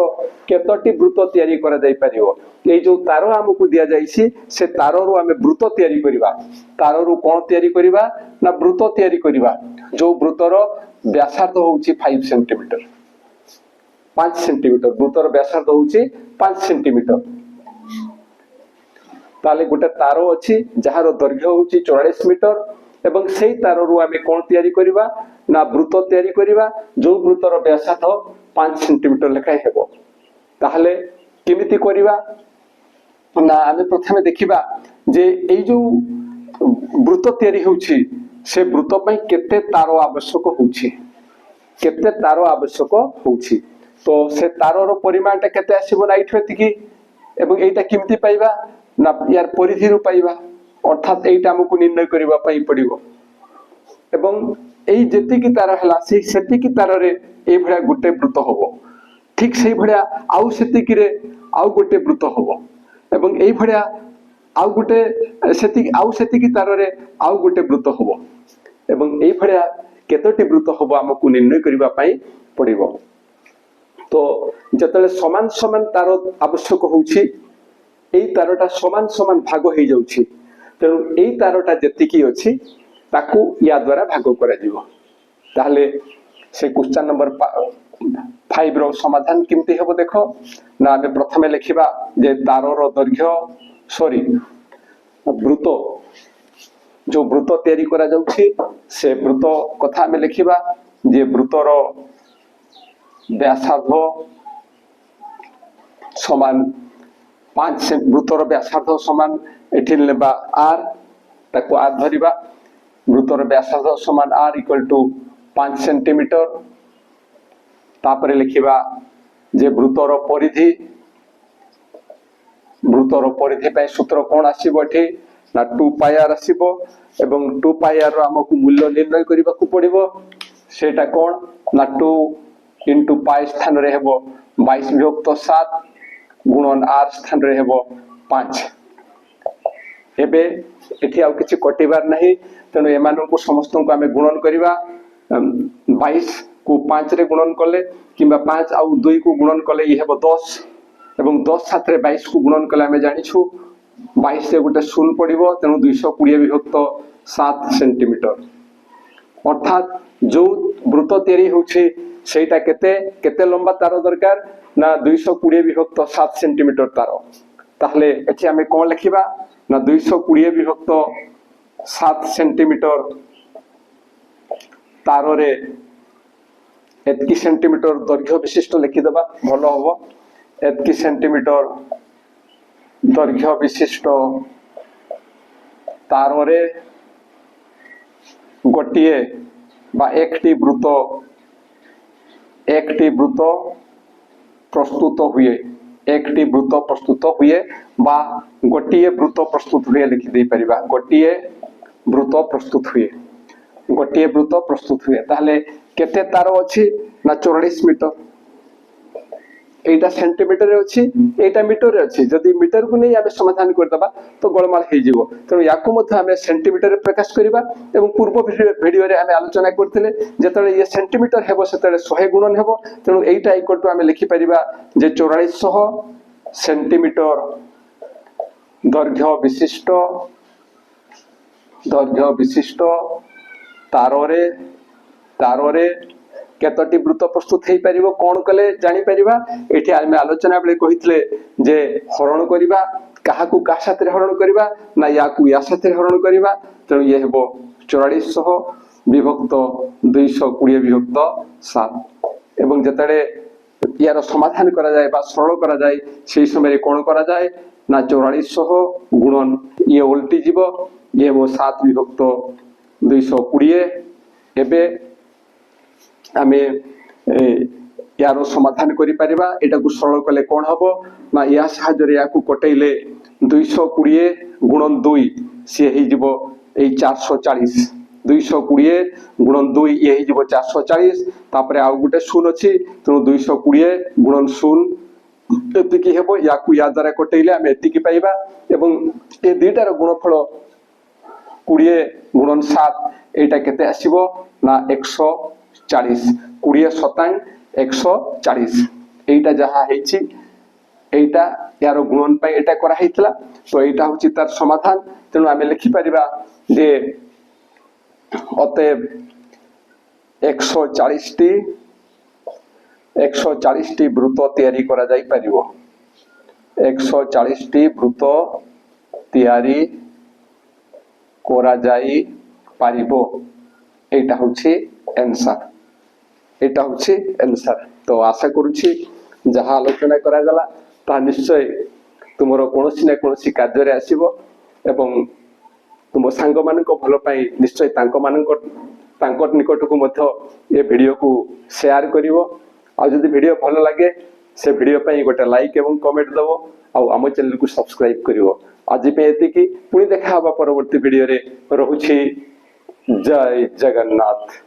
केतोटी वृत्त तयारी करा जाय परियो। ए जो तार हमकु दिया जायछि से तार रु हमें वृत्त तयारी करिबा। तार रु कोन तयारी करिबा ना वृत्त तयारी करिबा जो वृत्तर व्यासार्ध होउछि 5 सेंटीमीटर। 5 सेंटीमीटर वृत्तर व्यासार्ध होउछि 5 सेंटीमीटर। ताले गुटे तार अछि जहार दैर्घ्य होउछि 44 मीटर ଏବଂ ସେଇ ତାରରୁ ଆମେ କ'ଣ ତିଆରି କରିବା ନା ବୃତ୍ତ ତିଆରି କରିବା, ଯୋଉ ବୃତ୍ତର ବ୍ୟାସାର୍ଦ୍ଧ 5 ସେଣ୍ଟିମିଟର ଲେଖାଏଁ ହେବ। ତାହେଲେ କେମିତି କରିବା ନା ଆମେ ପ୍ରଥମେ ଦେଖିବା ଯେ ଏଇ ଯୋଉ ବୃତ୍ତ ତିଆରି ହେଉଛି ସେ ବୃତ୍ତ ପାଇଁ କେତେ ତାର ଆବଶ୍ୟକ ହେଉଛି, କେତେ ତାର ଆବଶ୍ୟକ ହେଉଛି। ତ ସେ ତାରର ପରିମାଣଟା କେତେ ଆସିବ ନା ଏଇଠୁ ଏତିକି, ଏବଂ ଏଇଟା କେମିତି ପାଇବା ନା ୟାର ପରିଧିରୁ ପାଇବା, ଅର୍ଥାତ୍ ଏଇଟା ଆମକୁ ନିର୍ଣ୍ଣୟ କରିବା ପାଇଁ ପଡିବ। ଏବଂ ଏଇ ଯେତିକି ତାର ହେଲା ସେତିକି ତାରରେ ଏଇଭଳିଆ ଗୋଟେ ବୃତ୍ତ ହବ, ଠିକ ସେଇଭଳିଆ ଆଉ ସେତିକିରେ ଆଉ ଗୋଟେ ବୃତ୍ତ ହବ, ଏବଂ ଏଇଭଳିଆ ଆଉ ଗୋଟେ ସେତିକି ତାରରେ ଆଉ ଗୋଟେ ବୃତ୍ତ ହବ, ଏବଂ ଏଇଭଳିଆ କେତୋଟି ବୃତ୍ତ ହବ ଆମକୁ ନିର୍ଣ୍ଣୟ କରିବା ପାଇଁ ପଡିବ। ତ ଯେତେବେଳେ ସମାନ ସମାନ ତାର ଆବଶ୍ୟକ ହଉଛି, ଏଇ ତାରଟା ସମାନ ସମାନ ଭାଗ ହେଇଯାଉଛି, ତେଣୁ ଏଇ ତାରଟା ଯେତିକି ଅଛି ତାକୁ ୟା ଦ୍ୱାରା ଭାଗ କରାଯିବ। ତାହେଲେ ସେ କ୍ୱେଶ୍ଚନ ନମ୍ବର 5 ର ସମାଧାନ କେମିତି ହେବ ଦେଖ ନା ଆମେ ପ୍ରଥମେ ଲେଖିବା ଯେ ତାରର ଦୈର୍ଘ୍ୟ ବୃତ୍ତ, ଯୋଉ ବୃତ୍ତ ତିଆରି କରାଯାଉଛି ସେ ବୃତ୍ତ କଥା ଆମେ ଲେଖିବା ଯେ ବୃତ୍ତର ବ୍ୟାସାର୍ଦ୍ଧ ସମାନ 5 ବୃତ୍ତର ବ୍ୟାସାର୍ଦ୍ଧ ସମାନ ଏଠି ନେବା r, ତାକୁ r ଧରିବା, ବୃତ୍ତର ବ୍ୟାସାର୍ଦ୍ଧ ସମାନ r = 5 ସେଣ୍ଟିମିଟର। ତାପରେ ଲେଖିବା ଯେ ବୃତ୍ତର ପରିଧି, ବୃତ୍ତର ପରିଧି ପାଇଁ ସୂତ୍ର କ'ଣ ଆସିବ ଏଠି ନା 2πr ଆସିବ, ଏବଂ 2πr ର ଆମକୁ ମୂଲ୍ୟ ନିର୍ଣ୍ଣୟ କରିବାକୁ ପଡିବ। ସେଇଟା କ'ଣ ନା 2 × π ସ୍ଥାନରେ ହେବ 22/7 ଗୁଣନ r ସ୍ଥାନରେ ହେବ 5। ଏବେ ଏଠି ଆଉ କିଛି କଟିବାର ନାହିଁ, ତେଣୁ ଏମାନଙ୍କୁ ସମସ୍ତଙ୍କୁ ଆମେ ଗୁଣନ କରିବା। 22 କୁ 5 ରେ ଗୁଣନ କଲେ କିମ୍ବା 5 ଆଉ 2 କୁ ଗୁଣନ କଲେ ଇଏ ହେବ 10, ଏବଂ 10 ସାଥିରେ 22 କୁ ଗୁଣନ କଲେ ଆମେ ଜାଣିଛୁ 22 ରେ ଗୋଟେ 0 ପଡିବ, ତେଣୁ 220/7 ସେଣ୍ଟିମିଟର। ଅର୍ଥାତ୍ ଯୋଉ ବୃତ୍ତ ତିଆରି ହେଉଛି ସେଇଟା କେତେ ଲମ୍ବା ତାର ଦରକାର ନା 220/7 ସେଣ୍ଟିମିଟର ତାର। ତାହେଲେ ଏଠି ଆମେ କ'ଣ ଲେଖିବା ନା 220/7 ସେଣ୍ଟିମିଟର ତାରରେ ଏତିକି ସେଣ୍ଟିମିଟର ଦୈର୍ଘ୍ୟ ବିଶିଷ୍ଟ ଲେଖିଦେବା, ଭଲ ହବ। ଏତିକି ସେଣ୍ଟିମିଟର ଦୈର୍ଘ୍ୟ ବିଶିଷ୍ଟ ତାରରେ ଗୋଟିଏ ବା একটি ବୃତ୍ତ ପ୍ରସ୍ତୁତ ହୁଏ, একটি ବୃତ୍ତ ପ୍ରସ୍ତୁତ ହୁଏ ବା ଗୋଟିଏ ବୃତ୍ତ ପ୍ରସ୍ତୁତ ହୁଏ ଲେଖିଦେଇ ପାରିବା, ଗୋଟିଏ ବୃତ୍ତ ପ୍ରସ୍ତୁତ ହୁଏ, ଗୋଟିଏ ବୃତ୍ତ ପ୍ରସ୍ତୁତ ହୁଏ। ତାହେଲେ କେତେ ତାର ଅଛି ନା 44 ମିଟର। এইটা সেন্টিমিଟରରେ ଅଛି, এইটা ମିଟରରେ ଅଛି। ଯଦି ମିଟରକୁ ନେଇ ଆମେ ସମାଧାନ କରିଦେବା ତ ଗୋଳମାଳ ହେଇଯିବ, ତେଣୁ ୟାକୁ ମଧ୍ୟ ଆମେ ସେଣ୍ଟିମିଟରରେ ପ୍ରକାଶ କରିବା। ଏବଂ ପୂର୍ବ ଭିଡିଓରେ ଆମେ ଆଲୋଚନା କରିଥିଲେ ଯେତେବେଳେ ଇଏ ସେଣ୍ଟିମିଟର ହେବ ସେତେବେଳେ 100 ଗୁଣନ ହେବ, ତେଣୁ এইটা ଇକ୍ୱାଲ ଟୁ ଆମେ ଲେଖିପାରିବା ଯେ 4400 ସେଣ୍ଟିମିଟର ଦୈର୍ଘ୍ୟ ବିଶିଷ୍ଟ ତାରରେ କେତୋଟି ବୃତ୍ତ ପ୍ରସ୍ତୁତ ହେଇପାରିବ କ'ଣ କଲେ ଜାଣିପାରିବା। ଏଠି ଆମେ ଆଲୋଚନା ବେଳେ କହିଥିଲେ ଯେ ହରଣ କରିବା, କାହାକୁ କାହା ସାଥିରେ ହରଣ କରିବା ନା ୟାକୁ ୟା ସାଥିରେ ହରଣ କରିବା, ତେଣୁ ଇଏ ହେବ 4400/220/7। ଏବଂ ଯେତେବେଳେ ইয়ার সমাধান করা যায় বা সরল করা যায় সেই সময় কোণ করা যায় না 4400 গুণন ইয়ে উল্টি যাব, ইয়ে হব 7/220। এবে আমি ইয়ার সমাধান করে পারিবা। এটাকে সরল কলে কোণ হব না ইয়া সাহায্যে ইয়াকু কটাইলে 220 গুণন 2 সে হয়ে যাব এই 440। 220 গুণন 2 ইয়ে হয়ে যাব 440। তারপরে আউ গোটে 0 ଅଛି, তেଣୁ 220 গুণন 0 এতিকি হব। ইয়াকু ইয়া দ্বারা কটাইলে আমি এতিকি পাইবা এবং এই দুইটার গুণফল 20 গুণন 7 এইটা কেতে আসিব না 140। 20 শতাংশ 140 এইটা যাহা হয়েছি এইটা ইয়ার গুণন পাই এটা করা হয়েছিল। তো এইটা হচ্ছে তার সমাধান। তেণু আমি লিখি পারিবা যে অতএব 140টি বৃত্ত তৈরি করা যাই পারিব। 140টি বৃত্ত তৈরি করা যাই पारिबो एटा होछि आंसर एटा होछि आंसर तो आशा करूछि जहा आलोचना करा गला ता निश्चय तुमरो कोनोसी ना कोनोसी कार्य रे आसीबो एवं तुम सांग मानक भल पाई निश्चय तांको निकट को मध्य ये वीडियो को शेयर करिवो आ जदि वीडियो भल लागे से वीडियो पाई गोटे लाइक एवं कमेंट दबो आ आम चैनल को सब्सक्राइब करिवो आज पे एतिकी पुणी देखा हबा परवर्ती वीडियो रे रहुछि जय जगन्नाथ।